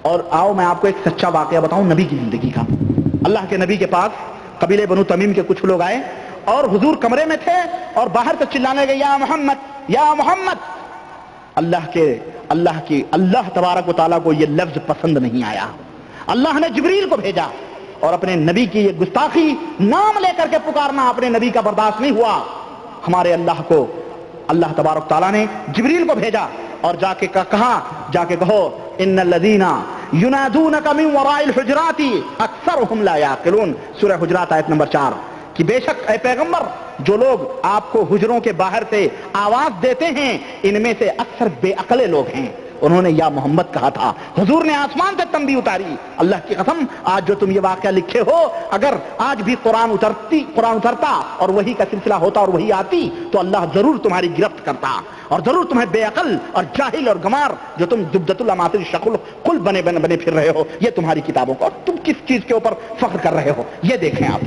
اور آؤ میں آپ کو ایک سچا واقعہ بتاؤں نبی کی زندگی کا۔ اللہ کے نبی کے پاس قبیلے بنو تمیم کے کچھ لوگ آئے، اور حضور کمرے میں تھے، اور باہر سے چلانے لگے یا محمد یا محمد۔ اللہ تبارک و تعالیٰ کو یہ لفظ پسند نہیں آیا۔ اللہ نے جبریل کو بھیجا، اور اپنے نبی کی یہ گستاخی نام لے کر کے پکارنا اپنے نبی کا برداشت نہیں ہوا۔ ہمارے اللہ کو اللہ تبارک تعالیٰ نے جبریل کو بھیجا، اور جا کے کہو ان الذین ینادونک من وراء الحجرات اکثرهم لا یعقلون، سورہ حجرات آیت نمبر 4، کہ بے شک اے پیغمبر جو لوگ آپ کو حجروں کے باہر سے آواز دیتے ہیں ان میں سے اکثر بے عقل لوگ ہیں۔ انہوں نے یا محمد کہا تھا. حضور نے آسمان سے تنبیہ اتاری. اللہ کی قسم آج جو تم یہ واقعہ لکھے ہو, اگر آج بھی قرآن اترتا اور وہی کا سلسلہ ہوتا اور وہی آتی تو اللہ ضرور تمہاری گرفت کرتا اور ضرور تمہیں بے عقل اور جاہل اور گمار جو تم جبدۃ الاماثل شکل قل بنے پھر رہے ہو یہ تمہاری کتابوں کو, اور تم کس چیز کے اوپر فخر کر رہے ہو. یہ دیکھیں آپ,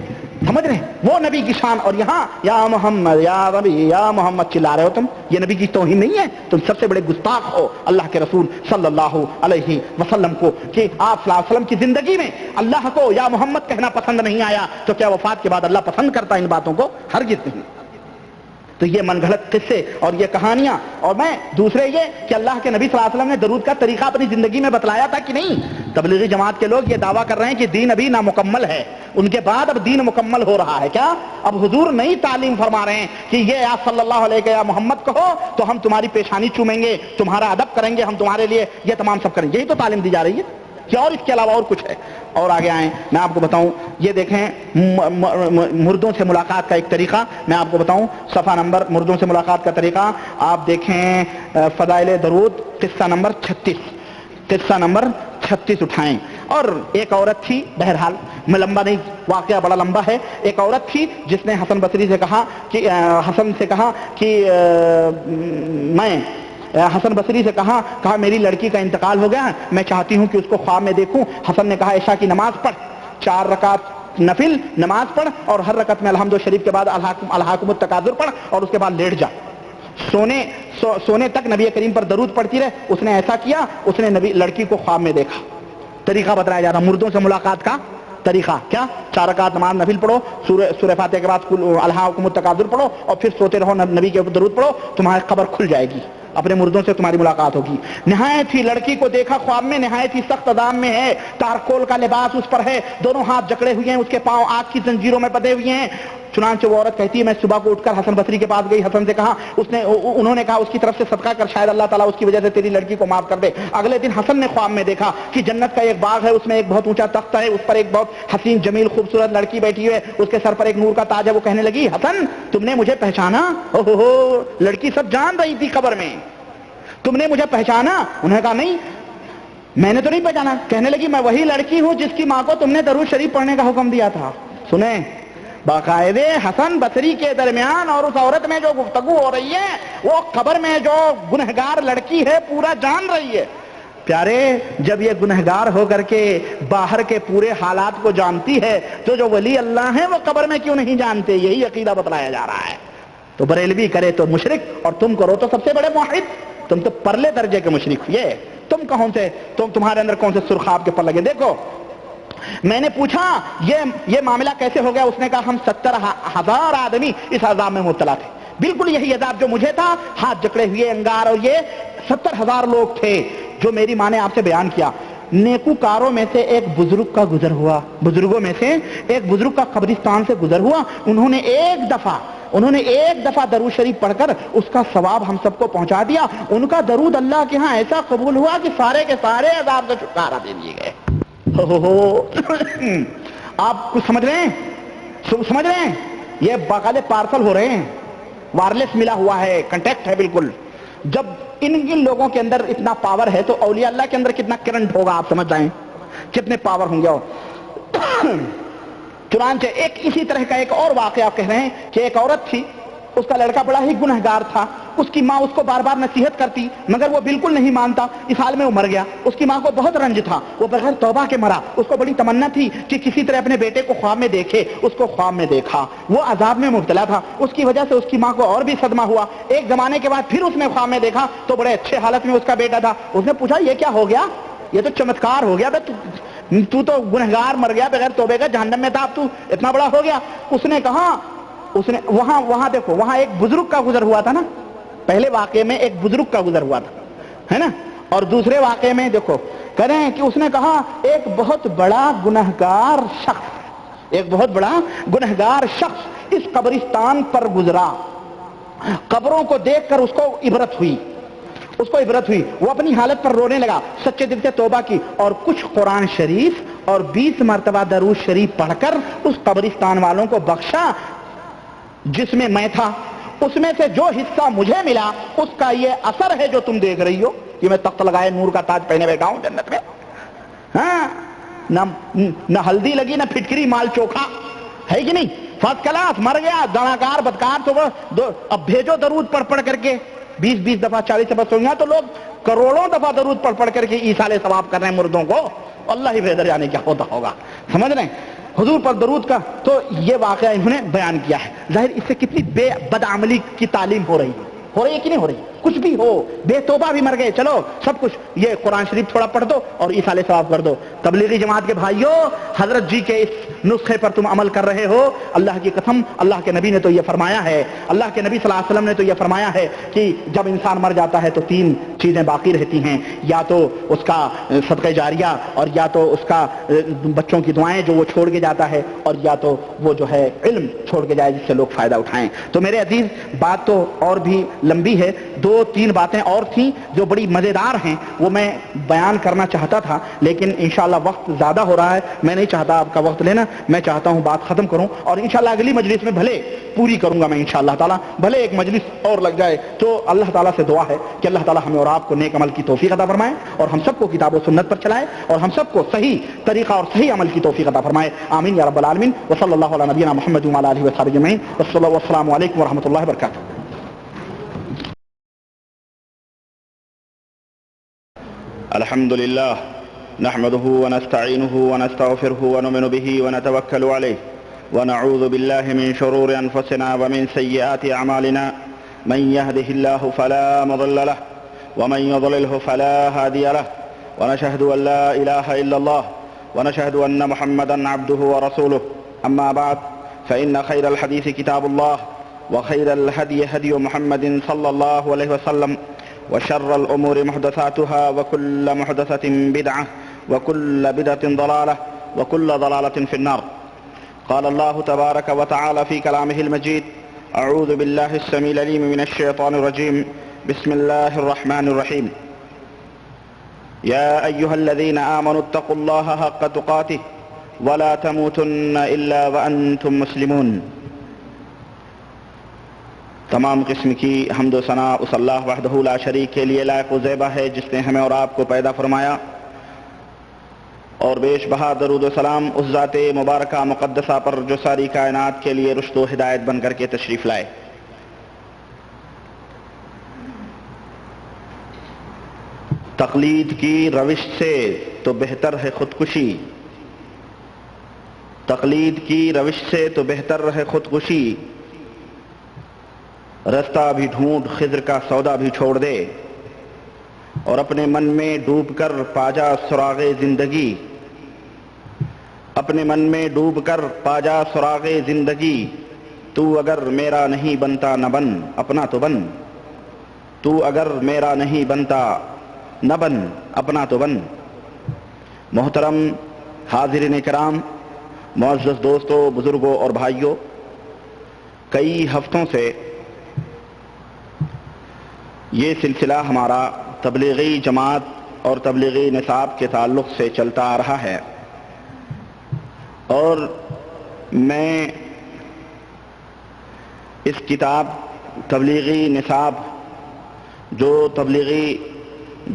سمجھ رہے ہیں وہ نبی کی شان, اور یہاں یا محمد یا نبی یا محمد چلا رہے ہو تم. یہ نبی کی توہین نہیں ہے؟ تم سب سے بڑے گستاخ ہو اللہ کے رسول صلی اللہ علیہ وسلم کو, کہ آپ صلی اللہ علیہ وسلم کی زندگی میں اللہ کو یا محمد کہنا پسند نہیں آیا تو کیا وفات کے بعد اللہ پسند کرتا ان باتوں کو؟ ہرگز نہیں. تو یہ من گھڑت قصے اور یہ کہانیاں, اور میں دوسرے یہ کہ اللہ کے نبی صلی اللہ علیہ وسلم نے درود کا طریقہ اپنی زندگی میں بتلایا تھا کہ نہیں؟ تبلیغی جماعت کے لوگ یہ دعویٰ کر رہے ہیں کہ دین ابھی نامکمل ہے, ان کے بعد اب دین مکمل ہو رہا ہے. کیا اب حضور نئی تعلیم فرما رہے ہیں کہ یہ یا صلی اللہ علیہ یا محمد کہو تو ہم تمہاری پیشانی چومیں گے, تمہارا ادب کریں گے, ہم تمہارے لیے یہ تمام سب کریں گے. یہی تو تعلیم دی جا رہی ہے کہ اور اس کے علاوہ اور کچھ ہے؟ اور آگے آئیں میں آپ کو بتاؤں, یہ دیکھیں مردوں سے ملاقات کا ایک طریقہ میں آپ کو بتاؤں. صفحہ نمبر مردوں سے ملاقات کا طریقہ آپ دیکھیں, فضائل درود قصہ نمبر 36 اٹھائیں. اور ایک عورت تھی, بہرحال میں لمبا نہیں, واقعہ بڑا لمبا ہے. ایک عورت تھی جس نے حسن بصری سے کہا کہ میں حسن بصری سے کہا میری لڑکی کا انتقال ہو گیا, میں چاہتی ہوں کہ اس کو خواب میں دیکھوں. حسن نے کہا عشاء کی نماز پڑھ, 4 رکعت نفل نماز پڑھ, اور ہر رکعت میں الحمد شریف کے بعد الہاکم التکاثر پڑھ, اور اس کے بعد لیٹ جا. سونے تک نبی کریم پر درود پڑھتی رہے. اس نے ایسا کیا, اس نے لڑکی کو خواب میں دیکھا. طریقہ بتایا جا رہا مردوں سے ملاقات کا طریقہ. کیا 4 رکعت نماز نفل پڑھو, سورہ فاتحہ کے بعد الہاکم التکاثر پڑھو, اور پھر سوتے رہو, نبی کے اوپر درود پڑھو, تمہاری قبر کھل جائے گی, اپنے مردوں سے تمہاری ملاقات ہوگی. نہایت ہی لڑکی کو دیکھا خواب میں, نہایت ہی سخت عذاب میں ہے, تارکول کا لباس اس پر ہے, دونوں ہاتھ جکڑے ہوئے ہیں, اس کے پاؤں آگ کی زنجیروں میں بندھے ہوئے ہیں. چنانچہ وہ عورت کہتی ہے میں صبح کو اٹھ کر حسن بصری کے پاس گئی, حسن سے کہا, انہوں نے کہا اس کی طرف سے صدقہ کر, شاید اللہ تعالیٰ اس کی وجہ سے تیری لڑکی کو معاف کر دے. اگلے دن حسن نے خواب میں دیکھا کہ جنت کا ایک باغ ہے, اس میں ایک بہت اونچا تخت ہے, اس پر ایک بہت حسین جمیل خوبصورت لڑکی بیٹھی ہے, اس کے سر پر ایک نور کا تاج ہے. وہ کہنے لگی حسن تم نے مجھے پہچانا؟ اوہو, لڑکی سب جان رہی تھی قبر میں, تم نے مجھے پہچانا؟ انہوں نے کہا نہیں میں نے تو نہیں پہچانا. کہنے لگی میں وہی لڑکی ہوں جس کی ماں کو تم نے درود شریف پڑھنے کا حکم دیا تھا. سنیں باقاعدے حسن بصری کے درمیان اور اس عورت میں جو گفتگو ہو رہی ہے, وہ قبر میں جو گنہگار لڑکی ہے پورا جان رہی ہے. پیارے جب یہ گنہگار ہو کر کے باہر کے پورے حالات کو جانتی ہے تو جو ولی اللہ ہیں وہ قبر میں کیوں نہیں جانتے؟ یہی عقیدہ بتلایا جا رہا ہے. تو بریلوی کرے تو مشرک اور تم کرو تو سب سے بڑے موحد. تم تو پرلے درجے کے مشرک ہوئے. تم کہاں سے, تمہارے اندر کون سے سرخاب کے پر لگے؟ دیکھو میں نے پوچھا یہ معاملہ کیسے ہو گیا؟ اس نے کہا ہم 70,000 آدمی اس عذاب میں مبتلا تھے, بالکل یہی عذاب جو مجھے تھا, ہاتھ جکڑے ہوئے انگار, اور یہ 70,000 لوگ تھے جو میری ماں نے آپ سے بیان کیا. نیکوکاروں میں سے ایک بزرگ کا گزر ہوا, بزرگوں میں سے ایک بزرگ کا قبرستان سے گزر ہوا. انہوں نے ایک دفعہ درود شریف پڑھ کر اس کا ثواب ہم سب کو پہنچا دیا. ان کا درود اللہ کے ہاں ایسا قبول ہوا کہ سارے کے سارے عذاب سے چھٹکارا دے دیے گئے. آپ کچھ سمجھ رہے ہیں؟ یہ باقاعدہ پارسل ہو رہے ہیں, وائرلیس ملا ہوا ہے, کنٹیکٹ ہے بالکل. جب ان لوگوں کے اندر اتنا پاور ہے تو اولیاء اللہ کے اندر کتنا کرنٹ ہوگا آپ سمجھ جائیں, کتنے پاور ہوں گے. چنانچہ ایک اسی طرح کا ایک اور واقعہ کہہ رہے ہیں کہ ایک عورت تھی, اس کا لڑکا بڑا ہی گنہگار تھا, اس کی ماں اس کو بار بار نصیحت کرتی مگر وہ بالکل نہیں مانتا. اس حال میں وہ مر گیا. اس کی ماں کو بہت رنج تھا, وہ بغیر توبہ کے مرا. اس کو بڑی تمنا تھی کہ کسی طرح اپنے بیٹے کو خواب میں دیکھے. اس کو خواب میں دیکھا, وہ عذاب میں مبتلا تھا. اس کی وجہ سے اس کی ماں کو اور بھی صدمہ ہوا. ایک زمانے کے بعد پھر اس نے خواب میں دیکھا تو بڑے اچھے حالت میں اس کا بیٹا تھا. اس نے پوچھا یہ کیا ہو گیا؟ یہ تو چمتکار ہو گیا, تو گنہگار مر گیا بغیر توبے کا, جہنم میں تھا, اب تو اتنا بڑا ہو گیا. اس نے کہا, وہاں دیکھو, وہاں ایک بزرگ کا گزر ہوا تھا نا, پہلے واقعے میں ایک بزرگ کا گزر ہوا تھا, ہے نا, اور دوسرے واقعے میں دیکھو کریں کہ اس نے کہا ایک بہت بڑا گنہگار شخص اس قبرستان پر گزرا. قبروں کو دیکھ کر اس کو عبرت ہوئی. وہ اپنی حالت پر رونے لگا, سچے دل سے توبہ کی اور کچھ قرآن شریف اور 20 مرتبہ درود شریف پڑھ کر اس قبرستان والوں کو بخشا جس میں میں تھا. اس میں سے جو حصہ مجھے ملا اس کا یہ اثر ہے جو تم دیکھ رہی ہو. کہ میں تخت لگائے نور کا تاج پہنے بیٹھا ہوں جنت میں؟ ہاں، نہ ہلدی لگی نہ پھٹکری مال چوکھا، ہے کہ نہیں؟ فرسٹ کلاس، مر گیا دناکار بدکار تو اب بھیجو درود پڑھ پڑھ کر کے 20 دفعہ 40 دفعہ سنیا تو لوگ کروڑوں دفعہ درود پڑھ پڑھ کر کے ایصال ثواب کر رہے ہیں مردوں کو، اللہ ہی بہتر جانے کیا ہوتا ہوگا، سمجھ رہے ہیں؟ حضور پر درود کا تو یہ واقعہ انہوں نے بیان کیا ہے۔ ظاہر اس سے کتنی بے بدعملی کی تعلیم ہو رہی ہے کہ نہیں ہو رہی؟ کچھ بھی ہو، بے توبہ بھی مر گئے، چلو سب کچھ، یہ قرآن شریف تھوڑا پڑھ دو اور ایصال ثواب کر دو۔ تبلیغی جماعت کے بھائیوں، حضرت جی کے اس نسخے پر تم عمل کر رہے ہو، اللہ کی قسم، اللہ کے نبی نے تو یہ فرمایا ہے، اللہ کے نبی صلی اللہ علیہ وسلم نے تو یہ فرمایا ہے کہ جب انسان مر جاتا ہے تو 3 چیزیں باقی رہتی ہیں، یا تو اس کا صدقہ جاریہ، اور یا تو اس کا بچوں کی دعائیں جو وہ چھوڑ کے جاتا ہے، اور یا تو وہ جو ہے علم چھوڑ کے جائے جس سے لوگ فائدہ اٹھائیں۔ تو میرے عزیز، بات تو اور بھی لمبی ہے، 2-3 باتیں اور تھیں جو بڑی مزیدار ہیں، وہ میں بیان کرنا چاہتا تھا، لیکن انشاءاللہ وقت زیادہ ہو رہا ہے، میں نہیں چاہتا آپ کا وقت لینا، میں چاہتا ہوں بات ختم کروں، اور انشاءاللہ اگلی مجلس میں بھلے پوری کروں گا میں انشاءاللہ تعالیٰ، بھلے ایک مجلس اور لگ جائے، تو اللہ تعالیٰ سے دعا ہے کہ اللہ تعالیٰ ہمیں اور آپ کو نیک عمل کی توفیق عطا فرمائے، اور ہم سب کو کتاب و سنت پر چلائے، اور ہم سب کو صحیح طریقہ اور صحیح عمل کی توفیق عطا فرمائے، آمین یا رب العالمین۔ وصلی اللہ علی نبینا محمد وعلی آلہ وصحبہ اجمعین، والسلام علیکم ورحمۃ اللہ وبرکاتہ۔ الحمد للہ نحمده ونستعینه ونستغفره ونؤمن به ونتوکل علیہ ونعوذ باللہ من شرور انفسنا ومن سیئات اعمالنا من يهده الله فلا مضل له ومن يضلله فلا هادي له ونشهد ان لا اله الا الله ونشهد ان محمدا عبده ورسوله اما بعد فان خير الحديث كتاب الله وخير الهدي هدي محمد صلى الله عليه وسلم وشر الأمور محدثاتها وكل محدثة بدعة وكل بدعة ضلالة وكل ضلالة في النار. قال الله تبارك وتعالى في كلامه المجيد: أعوذ بالله السميع العليم من الشيطان الرجيم، بسم الله الرحمن الرحيم. يا أيها الذين آمنوا اتقوا الله حق تقاته ولا تموتن إلا وأنتم مسلمون. تمام قسم کی حمد و ثنا اس اللہ وحدہ لا شریک کے لیے لائق و زیبہ ہے جس نے ہمیں اور آپ کو پیدا فرمایا، اور بیش بہا درود و سلام اس ذات مبارکہ مقدسہ پر جو ساری کائنات کے لیے رشد و ہدایت بن کر کے تشریف لائے۔ تقلید کی روش سے تو بہتر ہے خودکشی، تقلید کی روش سے تو بہتر ہے خودکشی، رستہ بھی ڈھونڈ خضر کا سودا بھی چھوڑ دے، اور اپنے من میں ڈوب کر پا جا سراغ زندگی، اپنے من میں ڈوب کر پا جا سراغ زندگی، تو اگر میرا نہیں بنتا نہ بن اپنا تو بن، تو اگر میرا نہیں بنتا نہ بن اپنا تو بن۔ محترم حاضرین کرام، معزز دوستوں، بزرگوں اور بھائیوں، کئی ہفتوں سے یہ سلسلہ ہمارا تبلیغی جماعت اور تبلیغی نصاب کے تعلق سے چلتا آ رہا ہے، اور میں اس کتاب تبلیغی نصاب جو تبلیغی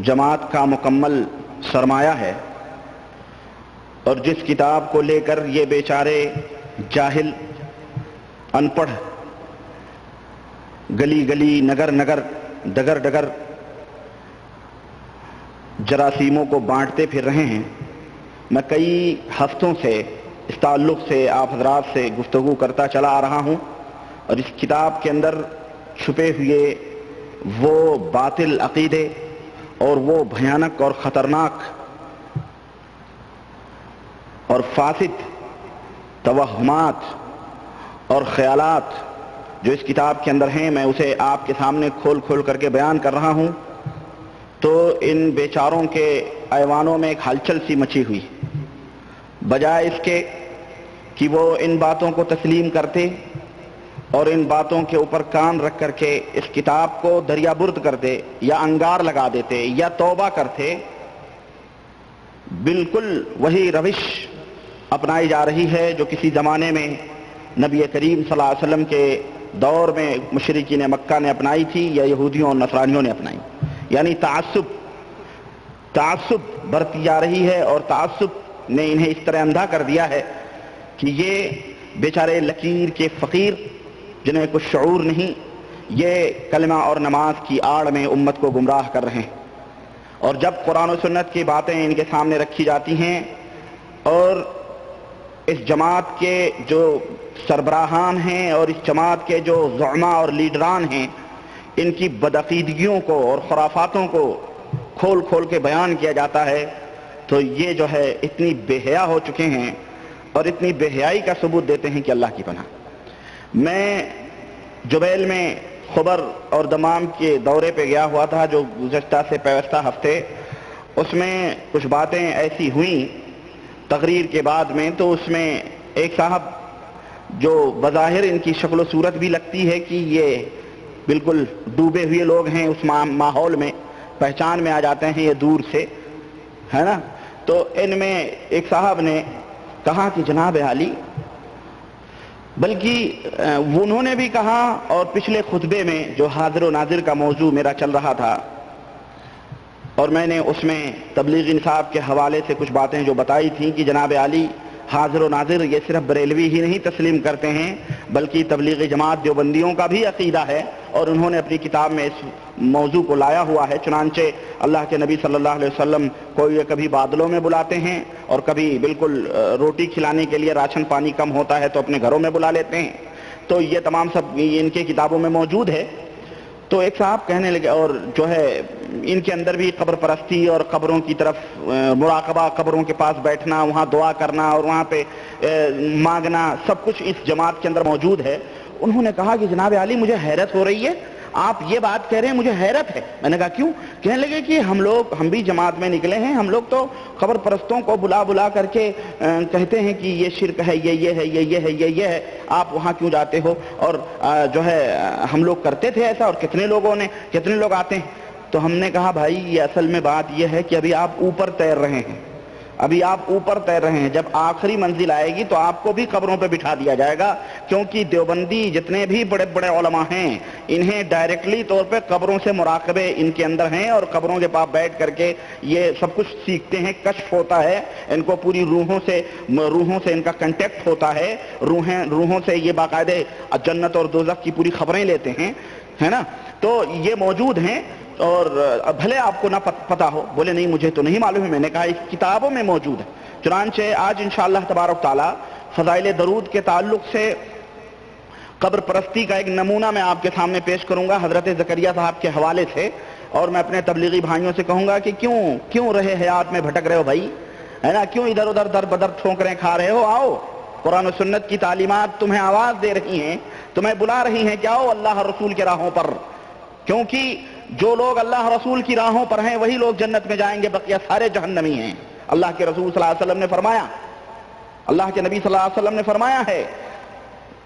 جماعت کا مکمل سرمایہ ہے، اور جس کتاب کو لے کر یہ بیچارے جاہل ان پڑھ گلی گلی نگر نگر ڈگر ڈگر جراثیموں کو بانٹتے پھر رہے ہیں، میں کئی ہفتوں سے اس تعلق سے آپ حضرات سے گفتگو کرتا چلا آ رہا ہوں، اور اس کتاب کے اندر چھپے ہوئے وہ باطل عقیدے اور وہ بھیانک اور خطرناک اور فاسد توہمات اور خیالات جو اس کتاب کے اندر ہیں، میں اسے آپ کے سامنے کھول کھول کر کے بیان کر رہا ہوں، تو ان بیچاروں کے ایوانوں میں ایک ہلچل سی مچی ہوئی، بجائے اس کے کہ وہ ان باتوں کو تسلیم کرتے اور ان باتوں کے اوپر کان رکھ کر کے اس کتاب کو دریا برد کرتے یا انگار لگا دیتے یا توبہ کرتے، بالکل وہی روش اپنائی جا رہی ہے جو کسی زمانے میں نبی کریم صلی اللہ علیہ وسلم کے دور میں مشرکین مکہ نے اپنائی تھی یا یہودیوں اور نصرانیوں نے اپنائی، یعنی تعصب تعصب برتی جا رہی ہے، اور تعصب نے انہیں اس طرح اندھا کر دیا ہے کہ یہ بیچارے لکیر کے فقیر جنہیں کچھ شعور نہیں، یہ کلمہ اور نماز کی آڑ میں امت کو گمراہ کر رہے ہیں۔ اور جب قرآن و سنت کی باتیں ان کے سامنے رکھی جاتی ہیں اور اس جماعت کے جو سربراہان ہیں اور اس جماعت کے جو زعماء اور لیڈران ہیں ان کی بدعقیدگیوں کو اور خرافاتوں کو کھول کھول کے بیان کیا جاتا ہے، تو یہ جو ہے اتنی بے حیا ہو چکے ہیں اور اتنی بے حیائی کا ثبوت دیتے ہیں کہ اللہ کی پناہ۔ میں جبیل میں خبر اور دمام کے دورے پہ گیا ہوا تھا جو گزشتہ سے پیوستہ ہفتے، اس میں کچھ باتیں ایسی ہوئیں تقریر کے بعد میں، تو اس میں ایک صاحب جو بظاہر ان کی شکل و صورت بھی لگتی ہے کہ یہ بالکل ڈوبے ہوئے لوگ ہیں اس ماحول میں، پہچان میں آ جاتے ہیں یہ دور سے، ہے نا، تو ان میں ایک صاحب نے کہا کہ جناب عالی، بلکہ انہوں نے بھی کہا، اور پچھلے خطبے میں جو حاضر و ناظر کا موضوع میرا چل رہا تھا اور میں نے اس میں تبلیغ انصاف کے حوالے سے کچھ باتیں جو بتائی تھیں کہ جناب عالی حاضر و ناظر یہ صرف بریلوی ہی نہیں تسلیم کرتے ہیں بلکہ تبلیغ جماعت دیوبندیوں کا بھی عقیدہ ہے، اور انہوں نے اپنی کتاب میں اس موضوع کو لایا ہوا ہے۔ چنانچہ اللہ کے نبی صلی اللہ علیہ وسلم کو یہ کبھی بادلوں میں بلاتے ہیں اور کبھی بالکل روٹی کھلانے کے لیے راشن پانی کم ہوتا ہے تو اپنے گھروں میں بلا لیتے ہیں، تو یہ تمام سب ان کے کتابوں میں موجود ہے۔ تو ایک صاحب کہنے لگے، اور جو ہے ان کے اندر بھی قبر پرستی اور قبروں کی طرف مراقبہ، قبروں کے پاس بیٹھنا، وہاں دعا کرنا اور وہاں پہ مانگنا، سب کچھ اس جماعت کے اندر موجود ہے۔ انہوں نے کہا کہ جناب عالی مجھے حیرت ہو رہی ہے، آپ یہ بات کہہ رہے ہیں، مجھے حیرت ہے۔ میں نے کہا کیوں؟ کہنے لگے کہ ہم بھی جماعت میں نکلے ہیں، ہم لوگ تو قبر پرستوں کو بلا بلا کر کے کہتے ہیں کہ یہ شرک ہے، یہ ہے، یہ ہے، یہ ہے، آپ وہاں کیوں جاتے ہو؟ اور جو ہے ہم لوگ کرتے تھے ایسا، اور کتنے لوگ آتے ہیں۔ تو ہم نے کہا بھائی یہ اصل میں بات یہ ہے کہ ابھی آپ اوپر تیر رہے ہیں، جب آخری منزل آئے گی تو آپ کو بھی قبروں پہ بٹھا دیا جائے گا، کیونکہ دیوبندی جتنے بھی بڑے بڑے علماء ہیں انہیں ڈائریکٹلی طور پہ قبروں سے مراقبے ان کے اندر ہیں، اور قبروں کے پاس بیٹھ کر کے یہ سب کچھ سیکھتے ہیں، کشف ہوتا ہے ان کو، پوری روحوں سے ان کا کنٹیکٹ ہوتا ہے، روحوں سے یہ باقاعدہ جنت اور دوزخ کی پوری خبریں لیتے ہیں، ہے نا، تو یہ موجود ہیں، اور بھلے آپ کو نہ پتا ہو۔ بولے نہیں مجھے تو نہیں معلوم ہے۔ میں نے کہا اس کتابوں میں موجود ہے۔ چنانچہ آج انشاءاللہ تبارک تعالی فضائل درود کے تعلق سے قبر پرستی کا ایک نمونہ میں آپ کے سامنے پیش کروں گا حضرت زکریا صاحب کے حوالے سے، اور میں اپنے تبلیغی بھائیوں سے کہوں گا کہ کیوں رہے حیات میں بھٹک رہے ہو بھائی، ہے نا، کیوں ادھر ادھر در بدر ٹھونکریں کھا رہے ہو؟ آؤ، قرآن و سنت کی تعلیمات تمہیں آواز دے رہی ہیں، تمہیں بلا رہی ہیں کہ آؤ اللہ رسول کے راہوں پر، کیونکہ جو لوگ اللہ رسول کی راہوں پر ہیں وہی لوگ جنت میں جائیں گے، بقیہ سارے جہنمی ہیں۔ اللہ کے رسول صلی اللہ علیہ وسلم نے فرمایا، اللہ کے نبی صلی اللہ علیہ وسلم نے فرمایا ہے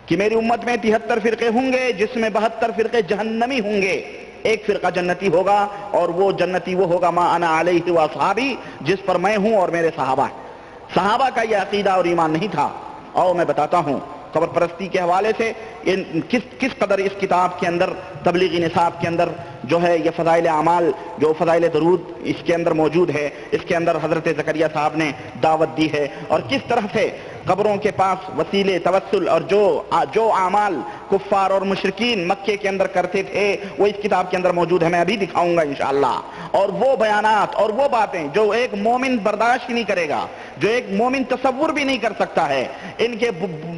کہ میری امت میں 73 فرقے ہوں گے جس میں 72 فرقے جہنمی ہوں گے، ایک فرقہ جنتی ہوگا، اور وہ جنتی وہ ہوگا ما انا علیہ و اصحابی، جس پر میں ہوں اور میرے صحابہ کا یہ عقیدہ اور ایمان نہیں تھا۔ اور میں بتاتا ہوں قبر پرستی کے حوالے سے کس قدر اس کتاب کے اندر تبلیغی نصاب کے اندر جو ہے یہ فضائل اعمال، جو فضائل درود اس کے اندر موجود ہے، اس کے اندر حضرت زکریا صاحب نے دعوت دی ہے، اور کس طرح سے قبروں کے پاس وسیلے توسل اور جو اعمال کفار اور مشرکین مکے کے اندر کرتے تھے وہ اس کتاب کے اندر موجود ہے۔ میں ابھی دکھاؤں گا انشاءاللہ، اور وہ بیانات اور وہ باتیں جو ایک مومن برداشت نہیں کرے گا، جو ایک مومن تصور بھی نہیں کر سکتا ہے، ان کے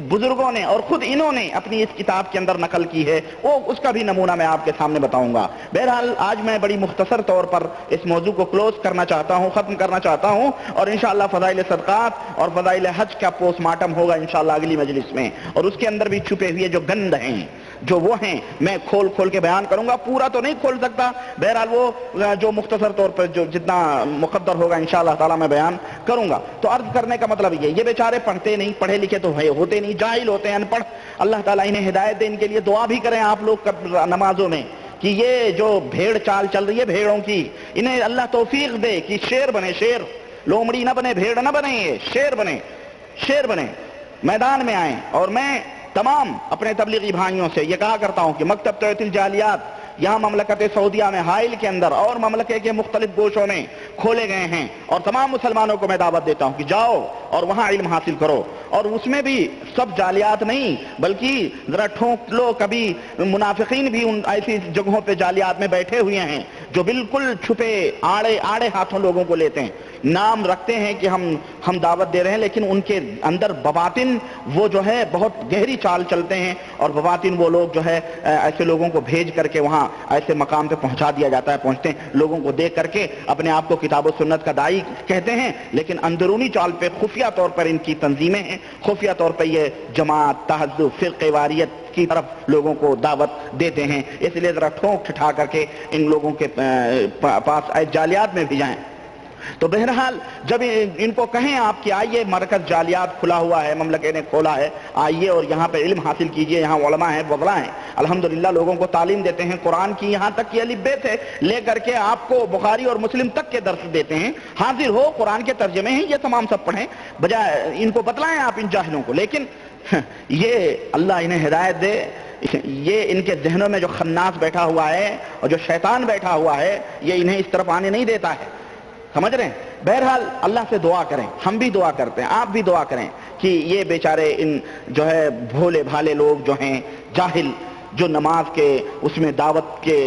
بزرگوں نے اور خود انہوں نے اپنی اس کتاب کے اندر نقل کی ہے، وہ اس کا بھی نمونہ میں آپ کے سامنے بتاؤں گا۔ بہرحال آج میں بڑی مختصر طور پر اس موضوع کو کلوز کرنا چاہتا ہوں، ختم کرنا چاہتا ہوں، اور انشاءاللہ فضائل صدقات اور فضائل حج کا پوسٹ مارٹم ہوگا انشاءاللہ اگلی مجلس میں، اور اس کے اندر بھی چھپے ہوئے جو گند ہیں، جو وہ ہیں، میں کھول کے بیان کروں گا، پورا تو نہیں کھول سکتا، بہرحال وہ جو مختصر طور پر جو جتنا مقدر ہوگا انشاءاللہ تعالی میں بیان کروں گا۔ تو عرض کرنے کا مطلب یہ بیچارے پڑھتے نہیں، پڑھے لکھے تو ہوتے نہیں، جاہل ہوتے ہیں، ان پڑھ، اللہ تعالیٰ انہیں ہدایت دے، ان کے لیے دعا بھی کریں آپ لوگ نمازوں میں کہ یہ جو بھیڑ چال چل رہی ہے بھیڑوں کی، انہیں اللہ توفیق دے کہ شیر بنے، شیر، لومڑی نہ بنے، بھیڑ نہ بنے، یہ شیر بنے، میدان میں آئیں۔ اور میں تمام اپنے تبلیغی بھائیوں سے یہ کہا کرتا ہوں کہ مکتب توحید الجالیات یہاں مملکت سعودیہ میں حائل کے اندر اور مملکت کے مختلف گوشوں میں کھولے گئے ہیں، اور تمام مسلمانوں کو میں دعوت دیتا ہوں کہ جاؤ اور وہاں علم حاصل کرو، اور اس میں بھی سب جعلیات نہیں بلکہ ذرا ٹھونک لو، کبھی منافقین بھی ان ایسی جگہوں پہ جعلیات میں بیٹھے ہوئے ہیں جو بالکل چھپے آڑے ہاتھوں لوگوں کو لیتے ہیں، نام رکھتے ہیں کہ ہم دعوت دے رہے ہیں، لیکن ان کے اندر بباطن وہ جو ہے بہت گہری چال چلتے ہیں، اور بباطن وہ لوگ جو ہے ایسے لوگوں کو بھیج کر کے وہاں ایسے مقام پہ پہنچا دیا جاتا ہے، پہنچتے ہیں لوگوں کو دیکھ کر کے اپنے آپ کو کتاب و سنت کا داعی کہتے ہیں، لیکن اندرونی چال پہ خفیہ طور پر ان کی تنظیمیں ہیں، خفیہ طور پہ یہ جماعت، تہذب، فرقہ واریت کی طرف لوگوں کو دعوت دیتے ہیں۔ اس لیے ذرا ٹھونک ٹھٹا کر کے ان لوگوں کے پاس جعلیات میں بھی جائیں۔ تو بہرحال جب ان کو کہیں آپ کہ آئیے مرکز جعلیات کھلا ہوا ہے، مملکت نے کھولا ہے، آئیے اور یہاں پہ علم حاصل کیجئے، یہاں علماء ہیں، فضلاء ہیں، الحمدللہ لوگوں کو تعلیم دیتے ہیں، قرآن کی یہاں تک کہ الف ب سے لے کر کے آپ کو بخاری اور مسلم تک کے درس دیتے ہیں، حاضر ہو، قرآن کے ترجمے ہیں، یہ تمام سب پڑھیں، بجائے ان کو بتلائیں آپ ان جاہلوں کو۔ لیکن یہ اللہ انہیں ہدایت دے، یہ ان کے ذہنوں میں جو خناس بیٹھا ہوا ہے اور جو شیطان بیٹھا ہوا ہے، یہ انہیں اس طرف آنے نہیں دیتا ہے، سمجھ رہے ہیں؟ بہرحال اللہ سے دعا کریں، ہم بھی دعا کرتے ہیں، آپ بھی دعا کریں کہ یہ بیچارے ان جو ہے بھولے بھالے لوگ جو ہیں، جاہل، جو نماز کے اس میں دعوت کے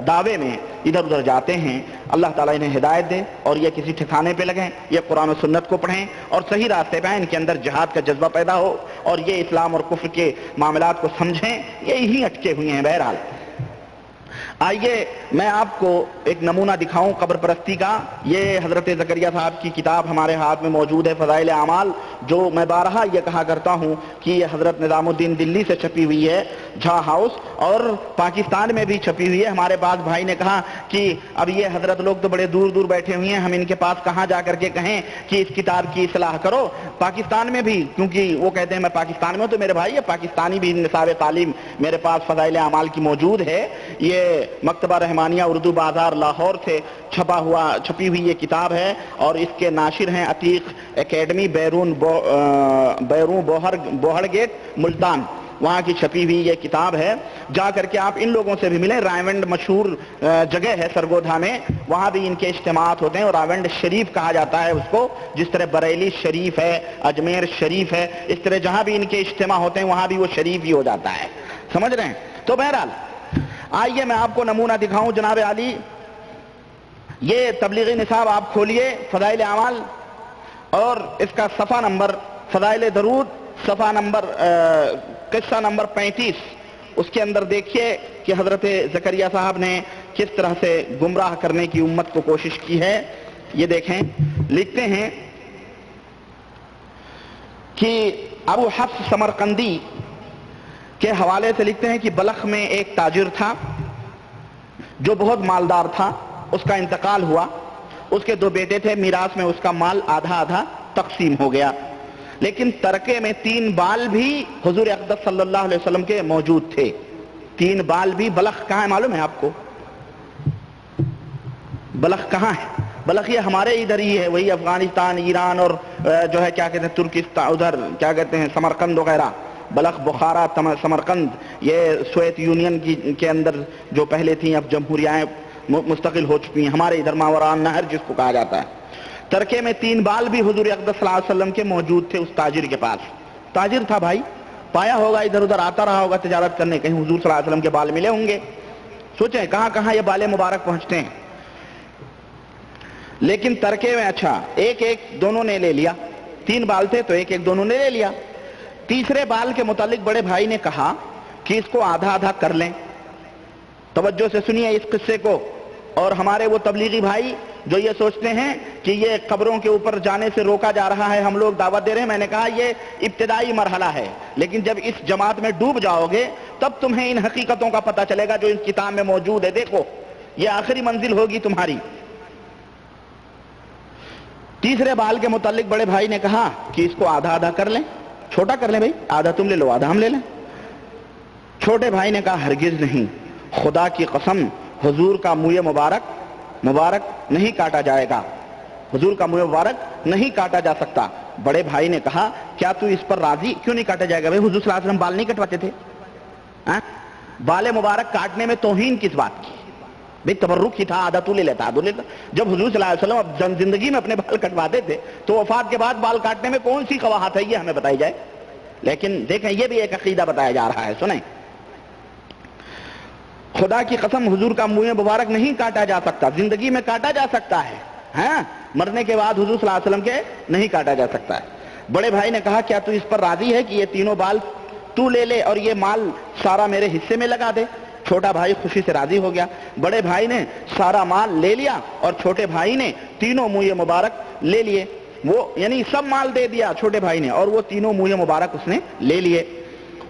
دعوے میں ادھر ادھر جاتے ہیں، اللہ تعالیٰ انہیں ہدایت دے اور یہ کسی ٹھکانے پہ لگیں، یہ قرآن و سنت کو پڑھیں اور صحیح راستے پہ آئیں، ان کے اندر جہاد کا جذبہ پیدا ہو اور یہ اسلام اور کفر کے معاملات کو سمجھیں، یہی اٹکے ہوئے ہیں۔ بہرحال آئیے میں آپ کو ایک نمونہ دکھاؤں قبر پرستی کا۔ یہ حضرت زکریا صاحب کی کتاب ہمارے ہاتھ میں موجود ہے، فضائل اعمال، جو میں بارہا یہ کہا کرتا ہوں کہ یہ حضرت نظام الدین دلی سے چھپی ہوئی ہے، جھا ہاؤس، اور پاکستان میں بھی چھپی ہوئی ہے۔ ہمارے پاس بھائی نے کہا کہ اب یہ حضرت لوگ تو بڑے دور دور بیٹھے ہوئے ہیں، ہم ان کے پاس کہاں جا کر کے کہیں کہ اس کتاب کی اصلاح کرو۔ پاکستان میں بھی، کیونکہ وہ کہتے ہیں میں پاکستان میں ہوں، تو میرے بھائی یہ پاکستانی بھی نصاب تعلیم میرے پاس فضائل اعمال کی موجود ہے۔ یہ مکتبہ رحمانیہ اردو بازار لاہور سے چھپی ہوئی یہ کتاب ہے، اور اس کے ناشر ہیں عتیق اکیڈمی، بیرون بوہڑ گیٹ، ملتان، وہاں کی چھپی ہوئی یہ کتاب ہے۔ جا کر کے آپ ان لوگوں سے بھی ملیں۔ رائونڈ مشہور جگہ ہے سرگودھا میں، وہاں بھی ان کے اجتماعات ہوتے ہیں، اور رائونڈ شریف کہا جاتا ہے اس کو، جس طرح بریلی شریف ہے، اجمیر شریف ہے، اس طرح جہاں بھی ان کے اجتماع ہوتے ہیں وہاں بھی وہ شریف ہی ہو جاتا ہے، سمجھ رہے ہیں؟ تو بہرحال آئیے میں آپ کو نمونہ دکھاؤں۔ جناب عالی، یہ تبلیغی نصاب آپ کھولیے، فضائل اعمال، اور اس کا صفحہ نمبر، فضائل درود، صفحہ نمبر قصہ نمبر 35، اس کے اندر دیکھیے کہ حضرت زکریا صاحب نے کس طرح سے گمراہ کرنے کی امت کو کوشش کی ہے۔ یہ دیکھیں، لکھتے ہیں کہ ابو حفص سمرقندی کے حوالے سے لکھتے ہیں کہ بلخ میں ایک تاجر تھا جو بہت مالدار تھا، اس کا انتقال ہوا، اس کے 2 بیٹے تھے، میراث میں اس کا مال آدھا آدھا تقسیم ہو گیا، لیکن ترکے میں 3 بال بھی حضور اقدس صلی اللہ علیہ وسلم کے موجود تھے۔ 3 بال بھی۔ بلخ کہاں ہے معلوم ہے آپ کو؟ بلخ کہاں ہے؟ بلخ یہ ہمارے ادھر ہی ہے، وہی افغانستان، ایران، اور جو ہے کیا کہتے ہیں ترکستان، ادھر کیا کہتے ہیں سمرقند وغیرہ، بلخ، بخارا، سمرقند، یہ سوویت یونین کے اندر جو پہلے تھیں، اب جمہوریائیں مستقل ہو چکی ہیں، ہمارے ادھر ماوران نہر جس کو کہا جاتا ہے۔ ترکے میں 3 بال بھی حضور اقدس صلی اللہ علیہ وسلم کے موجود تھے اس تاجر کے پاس۔ تاجر تھا بھائی، پایا ہوگا ادھر ادھر آتا رہا ہوگا تجارت کرنے، کہیں حضور صلی اللہ علیہ وسلم کے بال ملے ہوں گے۔ سوچیں کہاں کہاں یہ بال مبارک پہنچتے ہیں۔ لیکن ترکے میں اچھا ایک دونوں نے لے لیا، 3 بال تھے تو ایک دونوں نے لے لیا۔ تیسرے بال کے متعلق بڑے بھائی نے کہا کہ اس کو آدھا آدھا کر لیں۔ توجہ سے سنیے اس قصے کو، اور ہمارے وہ تبلیغی بھائی جو یہ سوچتے ہیں کہ یہ قبروں کے اوپر جانے سے روکا جا رہا ہے، ہم لوگ دعوت دے رہے ہیں، میں نے کہا یہ ابتدائی مرحلہ ہے، لیکن جب اس جماعت میں ڈوب جاؤ گے تب تمہیں ان حقیقتوں کا پتہ چلے گا جو اس کتاب میں موجود ہے۔ دیکھو یہ آخری منزل ہوگی تمہاری۔ تیسرے بال کے متعلق بڑے بھائی نے کہا کہ اس کو آدھا آدھا کر لیں، چھوٹا کر لیں بھائی، آدھا تم لے لو آدھا ہم لے لیں۔ چھوٹے بھائی نے کہا ہرگز نہیں، خدا کی قسم حضور کا منہ مبارک نہیں کاٹا جائے گا، حضور کا منہ مبارک نہیں کاٹا جا سکتا۔ بڑے بھائی نے کہا کیا تو اس پر راضی؟ کیوں نہیں کاٹا جائے گا بھائی، حضور صلی اللہ علیہ وسلم بال نہیں کٹواتے تھے؟ بال مبارک کاٹنے میں توہین کس بات کی؟ بھئی تبرک ہی تھا، آدھا تو لے لیتا، جب حضور صلی اللہ علیہ وسلم اب زندگی میں اپنے بال کٹواتے تھے تو وفات کے بعد بال کاٹنے میں کون سی قباحت ہے، یہ ہمیں بتائی جائے۔ لیکن دیکھیں یہ بھی ایک عقیدہ بتایا جا رہا ہے، سنیں، خدا کی قسم حضور کا منہ مبارک نہیں کاٹا جا سکتا، زندگی میں کاٹا جا سکتا ہے، ہاں مرنے کے بعد حضور صلی اللہ علیہ وسلم کے نہیں کاٹا جا سکتا ہے۔ بڑے بھائی نے کہا کیا تو اس پر راضی ہے کہ یہ تینوں بال تو لے لے اور یہ مال سارا میرے حصے میں لگا دے؟ چھوٹا بھائی خوشی سے راضی ہو گیا، بڑے بھائی نے سارا مال لے لیا اور چھوٹے بھائی نے تینوں منہ مبارک لے لیے، وہ یعنی سب مال دے دیا چھوٹے بھائی نے اور وہ تینوں منہ مبارک اس نے لے لیے۔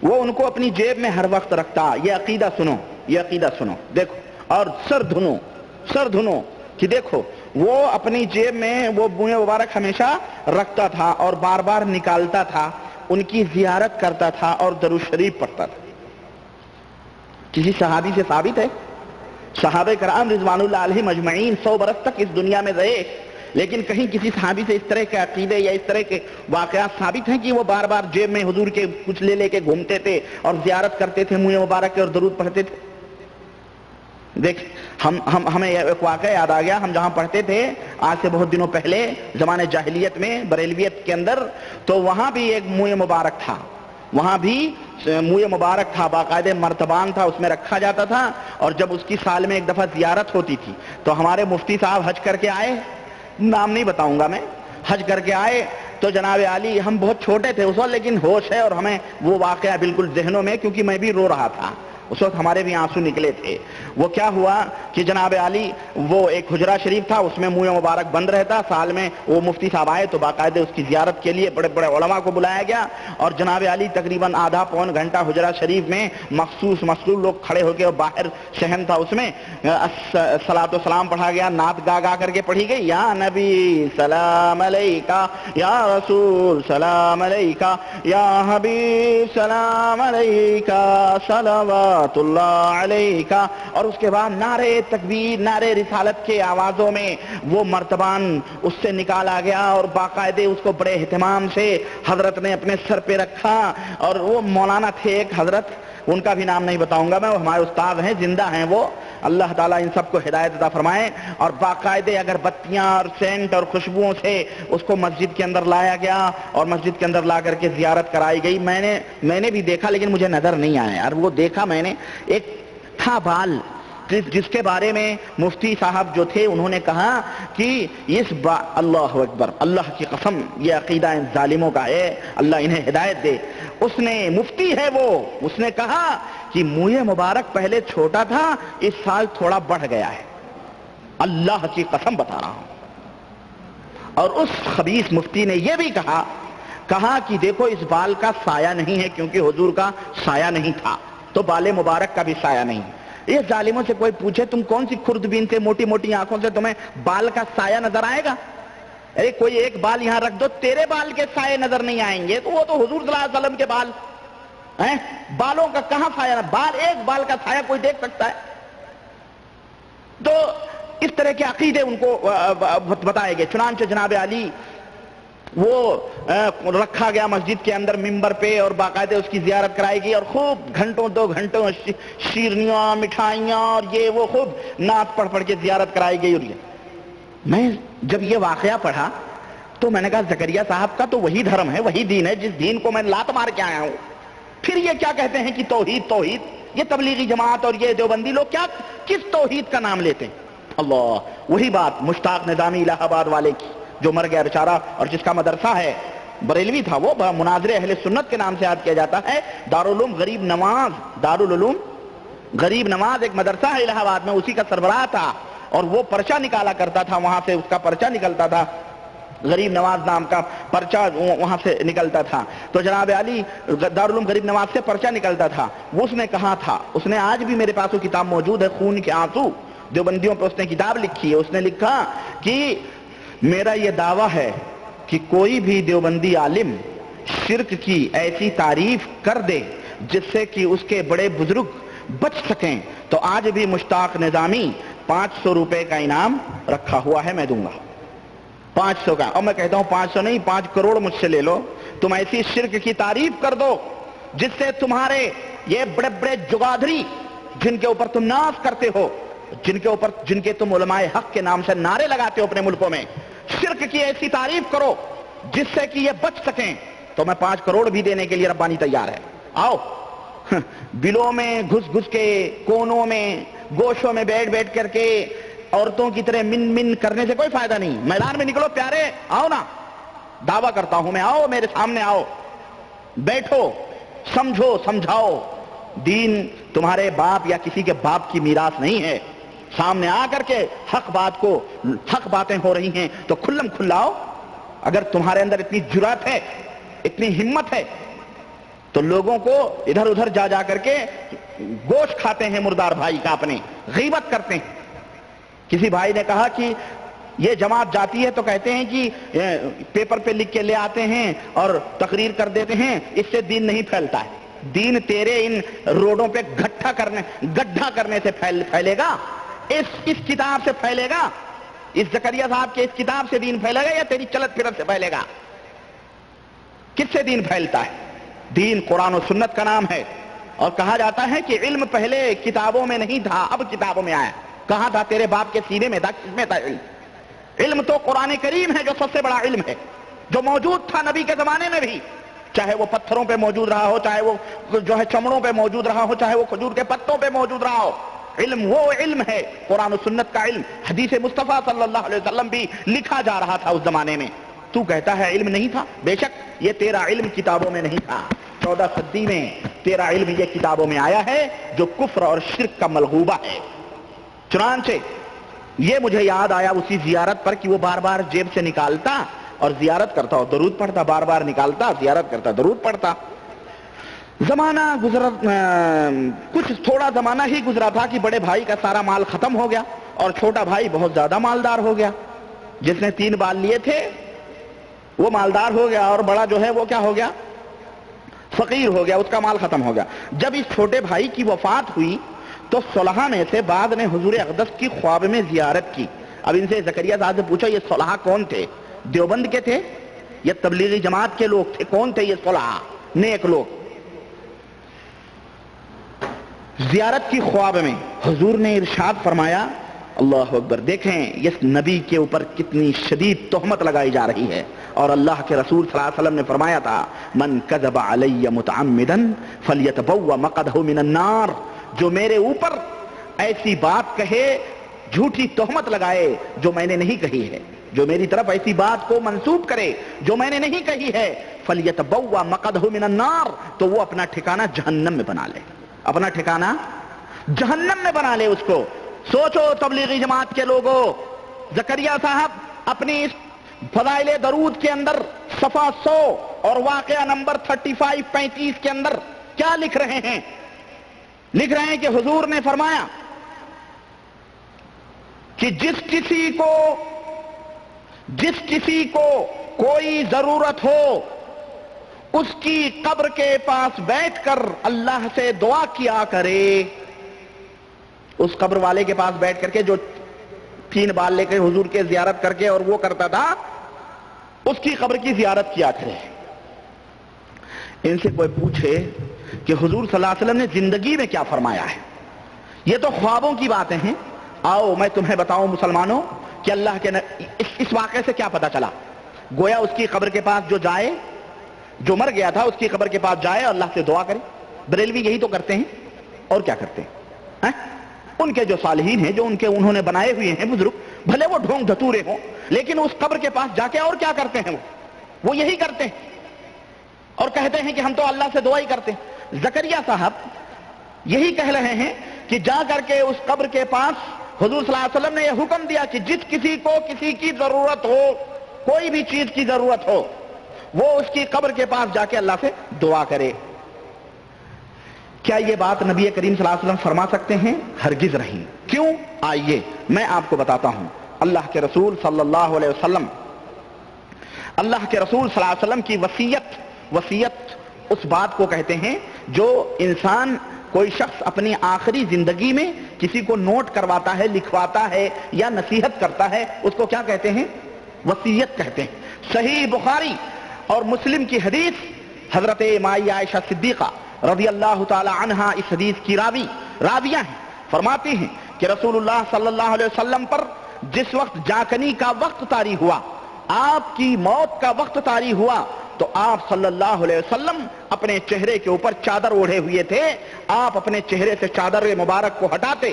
وہ ان کو اپنی جیب میں ہر وقت رکھتا، یہ عقیدہ سنو، یہ عقیدہ سنو، دیکھو، اور سر دھنو کہ دیکھو وہ اپنی جیب میں وہ منہ مبارک ہمیشہ رکھتا تھا اور بار بار نکالتا تھا، ان کی زیارت کرتا تھا اور درود شریف پڑھتا تھا۔ کسی صحابی سے ثابت ہے؟ صحابہ کرام رضوان اللہ علیہم اجمعین 100 برس تک اس دنیا میں رہے، لیکن کہیں کسی صحابی سے اس طرح کے عقیدے یا اس طرح کے واقعات ثابت ہیں کہ وہ بار بار جیب میں حضور کے کچھ لے کے گھومتے تھے اور زیارت کرتے تھے منہ مبارک کے اور درود پڑھتے تھے؟ دیکھ ہمیں ایک واقعہ یاد آ گیا، ہم جہاں پڑھتے تھے آج سے بہت دنوں پہلے زمانے جاہلیت میں بریلویت کے اندر، تو وہاں بھی ایک منہ مبارک تھا، وہاں بھی منہ مبارک تھا، باقاعدہ مرتبان تھا، اس میں رکھا جاتا تھا، اور جب اس کی سال میں ایک دفعہ زیارت ہوتی تھی تو ہمارے مفتی صاحب حج کر کے آئے، نام نہیں بتاؤں گا میں، حج کر کے آئے تو جناب عالی، ہم بہت چھوٹے تھے اس وقت لیکن ہوش ہے اور ہمیں وہ واقعہ بالکل ذہنوں میں، کیونکہ میں بھی رو رہا تھا اس وقت، ہمارے بھی آنسو نکلے تھے۔ وہ کیا ہوا کہ جناب عالی وہ ایک حجرہ شریف تھا، اس میں منہ مبارک بند رہتا، سال میں وہ مفتی صاحب آئے تو باقاعدہ اس کی زیارت کے لیے بڑے بڑے علماء کو بلایا گیا، اور جناب عالی تقریباً آدھا پون گھنٹہ حجرہ شریف میں مخصوص لوگ کھڑے ہو کے، اور باہر صحن تھا، اس میں صلاۃ و سلام پڑھا گیا، نعت گا کر کے پڑھی گئی، یا نبی سلام علیکہ، یا رسول سلام علیکہ، یا حبیب سلام علیکہ، صلوات اللہ علیکہ، اور اس کے بعد نعرے تکبیر، نعرے رسالت کے آوازوں میں وہ مرتبان اس سے نکالا گیا، اور باقاعدہ اس کو بڑے اہتمام سے حضرت نے اپنے سر پہ رکھا، اور وہ مولانا تھے ایک حضرت، ان کا بھی نام نہیں بتاؤں گا میں، وہ ہمارے استاد ہیں، زندہ ہیں وہ، اللہ تعالیٰ ان سب کو ہدایت عطا فرمائے، اور باقاعدہ اگر بتیاں اور سینٹ اور خوشبوؤں سے اس کو مسجد کے اندر لایا گیا اور مسجد کے اندر لا کر کے زیارت کرائی گئی۔ میں نے بھی دیکھا لیکن مجھے نظر نہیں آیا یار، وہ دیکھا میں نے، ایک تھا بال جس کے بارے میں مفتی صاحب جو تھے انہوں نے کہا کہ اللہ اکبر، اللہ کی قسم یہ عقیدہ ان ظالموں کا ہے، اللہ انہیں ہدایت دے، اس نے مفتی ہے وہ، اس نے کہا کہ منہ مبارک پہلے چھوٹا تھا، اس سال تھوڑا بڑھ گیا ہے، اللہ کی قسم بتا رہا ہوں۔ اور اس خبیث مفتی نے یہ بھی کہا کہ دیکھو اس بال کا سایہ نہیں ہے، کیونکہ حضور کا سایہ نہیں تھا تو بال مبارک کا بھی سایہ نہیں۔ یہ ظالموں سے کوئی پوچھے تم کون سی خوردبین سے، موٹی موٹی آنکھوں سے تمہیں بال کا سایہ نظر آئے گا؟ ارے کوئی ایک بال یہاں رکھ دو، تیرے بال کے سائے نظر نہیں آئیں گے، تو وہ تو حضور صلی اللہ علیہ وسلم کے بال ہیں، بالوں کا کہاں سایہ؟ ایک بال کا سایہ کوئی دیکھ سکتا ہے؟ تو اس طرح کے عقیدے ان کو بتائے گئے، چنانچہ جناب علی وہ رکھا گیا مسجد کے اندر ممبر پہ، اور باقاعدہ اس کی زیارت کرائی گئی، اور خوب گھنٹوں 2 گھنٹوں شیرنیاں مٹھائیاں اور یہ وہ خوب نعت پڑھ کے زیارت کرائی گئی۔ اور میں جب یہ واقعہ پڑھا تو میں نے کہا زکریا صاحب کا تو وہی دھرم ہے، وہی دین ہے جس دین کو میں لات مار کے آیا ہوں، پھر یہ کیا کہتے ہیں کہ توحید، یہ تبلیغی جماعت اور یہ دیوبندی لوگ کس توحید کا نام لیتے ہیں؟ اللہ، وہی بات مشتاق نظامی الہ آباد والے کی جو مر گیا بیچارہ، اور جس کا مدرسہ ہے، بریلوی تھا وہ، مناظر اہل سنت کے نام سے یاد کیا جاتا ہے، دارالعلوم غریب نواز ایک مدرسہ ہے الہ آباد میں، اسی کا سربراہ تھا، اور وہ پرچہ نکالا کرتا تھا، وہاں سے اس کا پرچہ نکلتا تھا، غریب نواز نام کا پرچہ وہاں سے نکلتا تھا، تو جناب علی دارالعلوم غریب نواز سے پرچہ نکلتا تھا، وہ اس نے کہا تھا، اس نے آج بھی میرے پاس وہ کتاب موجود ہے، خون کے آنسو، دیوبندیوں پہ اس نے کتاب لکھی ہے، اس نے لکھا کہ میرا یہ دعویٰ ہے کہ کوئی بھی دیوبندی عالم شرک کی ایسی تعریف کر دے جس سے کہ اس کے بڑے بزرگ بچ سکیں، تو آج بھی مشتاق نظامی 500 روپے کا انعام رکھا ہوا ہے، میں دوں گا 500 کا، اور میں کہتا ہوں 500 نہیں 5 کروڑ مجھ سے لے لو، تم ایسی شرک کی تعریف کر دو جس سے تمہارے یہ بڑے بڑے جگادری جن کے اوپر تم ناز کرتے ہو، جن کے تم علماء حق کے نام سے نعرے لگاتے ہو اپنے ملکوں میں، شرک کی ایسی تعریف کرو جس سے کہ یہ بچ سکیں، تو میں 5 کروڑ بھی دینے کے لیے ربانی تیار ہے. آؤ بلوں میں گھس گھس کے، کونوں میں، گوشوں میں بیٹھ کر کے عورتوں کی طرح من من کرنے سے کوئی فائدہ نہیں. میدان میں نکلو پیارے، آؤ نا، دعویٰ کرتا ہوں میں، آؤ میرے سامنے، آؤ بیٹھو، سمجھو، سمجھاؤ. دین تمہارے باپ یا کسی کے باپ کی میراث نہیں ہے. سامنے آ کر کے حق باتیں ہو رہی ہیں تو کھلم کھلاؤ. اگر تمہارے اندر اتنی جرات ہے، اتنی ہمت ہے، تو لوگوں کو ادھر ادھر جا کر کے گوشت کھاتے ہیں مردار بھائی کا، اپنے غیبت کرتے ہیں. کسی بھائی نے کہا کہ یہ جماعت جاتی ہے تو کہتے ہیں کہ پیپر پہ لکھ کے لے آتے ہیں اور تقریر کر دیتے ہیں، اس سے دین نہیں پھیلتا ہے. دین تیرے ان روڈوں پہ گڈھا کرنے سے پھیلے گا، اس کتاب سے پھیلے گا، اس زکریا صاحب کے اس کتاب سے دین پھیلے گا یا تیری چلت پھرت سے پھیلے گا؟ کس سے دین پھیلتا ہے؟ دین قرآن و سنت کا نام ہے. اور کہا جاتا ہے کہ علم پہلے کتابوں میں نہیں تھا، اب کتابوں میں آیا. کہاں تھا؟ تیرے باپ کے سینے میں تھا. کس میں تھا علم؟ علم تو قرآن کریم ہے جو سب سے بڑا علم ہے، جو موجود تھا نبی کے زمانے میں بھی، چاہے وہ پتھروں پہ موجود رہا ہو، چاہے وہ جو ہے چمڑوں پہ موجود رہا ہو، چاہے وہ کھجور کے پتوں پہ موجود رہا ہو. علم وہ علم ہے، قرآن و سنت کا علم. حدیث مصطفیٰ صلی اللہ علیہ وسلم بھی لکھا جا رہا تھا اس زمانے میں. تو کہتا ہے علم نہیں تھا؟ بے شک یہ تیرا علم کتابوں میں نہیں تھا. 14 صدی میں تیرا علم یہ کتابوں میں آیا ہے جو کفر اور شرک کا ملغوبہ ہے. چنانچہ یہ مجھے یاد آیا اسی زیارت پر کہ وہ بار بار جیب سے نکالتا اور زیارت کرتا اور درود پڑھتا، بار بار نکالتا، زیارت کرتا، درود پڑھتا. زمانہ گزرا، کچھ تھوڑا زمانہ ہی گزرا تھا کہ بڑے بھائی کا سارا مال ختم ہو گیا اور چھوٹا بھائی بہت زیادہ مالدار ہو گیا. جس نے 3 بال لیے تھے وہ مالدار ہو گیا اور بڑا جو ہے وہ کیا ہو گیا؟ فقیر ہو گیا، اس کا مال ختم ہو گیا. جب اس چھوٹے بھائی کی وفات ہوئی تو صلحاء میں سے بعد نے حضور اقدس کی خواب میں زیارت کی. اب ان سے زکریا صاحب سے پوچھو یہ صلحاء کون تھے؟ دیوبند کے تھے یا تبلیغی جماعت کے لوگ تھے؟ کون تھے یہ صلحاء نیک لوگ؟ زیارت کی خواب میں حضور نے ارشاد فرمایا، اللہ اکبر، دیکھیں اس نبی کے اوپر کتنی شدید تہمت لگائی جا رہی ہے. اور اللہ کے رسول صلی اللہ علیہ وسلم نے فرمایا تھا، من کذب علی متعمدا فلیتبوأ مقعدہ من النار. جو میرے اوپر ایسی بات کہے، جھوٹی تہمت لگائے جو میں نے نہیں کہی ہے، جو میری طرف ایسی بات کو منسوب کرے جو میں نے نہیں کہی ہے، فلیتبوأ مقعدہ من النار، تو وہ اپنا ٹھکانہ جہنم میں بنا لے. اپنا ٹھکانہ جہنم میں بنا لے اس کو. سوچو تبلیغی جماعت کے لوگوں، زکریا صاحب اپنی اس فضائل درود کے اندر صفحہ 100 اور واقعہ نمبر 35-35 کے اندر کیا لکھ رہے ہیں؟ لکھ رہے ہیں کہ حضور نے فرمایا کہ جس کسی کو کوئی ضرورت ہو اس کی قبر کے پاس بیٹھ کر اللہ سے دعا کیا کرے. اس قبر والے کے پاس بیٹھ کر کے جو 3 بال لے کے حضور کے زیارت کر کے اور وہ کرتا تھا، اس کی قبر کی زیارت کیا کرے. ان سے کوئی پوچھے کہ حضور صلی اللہ علیہ وسلم نے زندگی میں کیا فرمایا ہے؟ یہ تو خوابوں کی باتیں ہیں. آؤ میں تمہیں بتاؤں مسلمانوں کہ اللہ کے اس واقعے سے کیا پتا چلا. گویا اس کی قبر کے پاس جو جائے، جو مر گیا تھا اس کی قبر کے پاس جائے اور اللہ سے دعا کرے. بریلوی یہی تو کرتے ہیں، اور کیا کرتے ہیں؟ ان کے جو صالحین ہیں، جو انہوں نے بنائے ہوئے ہیں بزرگ، بھلے وہ ڈھونگ دھتورے ہوں، لیکن اس قبر کے پاس جا کے اور کیا کرتے ہیں؟ وہ یہی کرتے ہیں اور کہتے ہیں کہ ہم تو اللہ سے دعا ہی کرتے ہیں. زکریا صاحب یہی کہہ رہے ہیں کہ جا کر کے اس قبر کے پاس حضور صلی اللہ علیہ وسلم نے یہ حکم دیا کہ جس کسی کو کسی کی ضرورت ہو، کوئی بھی چیز کی ضرورت ہو، وہ اس کی قبر کے پاس جا کے اللہ سے دعا کرے. کیا یہ بات نبی کریم صلی اللہ علیہ وسلم فرما سکتے ہیں؟ ہرگز نہیں. کیوں؟ آئیے میں آپ کو بتاتا ہوں. اللہ کے رسول صلی اللہ علیہ وسلم کی وصیت اس بات کو کہتے ہیں جو انسان، کوئی شخص اپنی آخری زندگی میں کسی کو نوٹ کرواتا ہے، لکھواتا ہے یا نصیحت کرتا ہے، اس کو کیا کہتے ہیں؟ وصیت کہتے ہیں. صحیح بخاری اور مسلم کی حدیث، حضرت مائی عائشہ صدیقہ رضی اللہ تعالی عنہا اس حدیث کی راویہ ہیں، فرماتی ہیں کہ رسول اللہ صلی اللہ علیہ وسلم پر جس وقت جاکنی کا وقت طاری ہوا، آپ کی موت کا وقت طاری ہوا، تو آپ صلی اللہ علیہ وسلم اپنے چہرے کے اوپر چادر اوڑھے ہوئے تھے. آپ اپنے چہرے سے چادر مبارک کو ہٹاتے،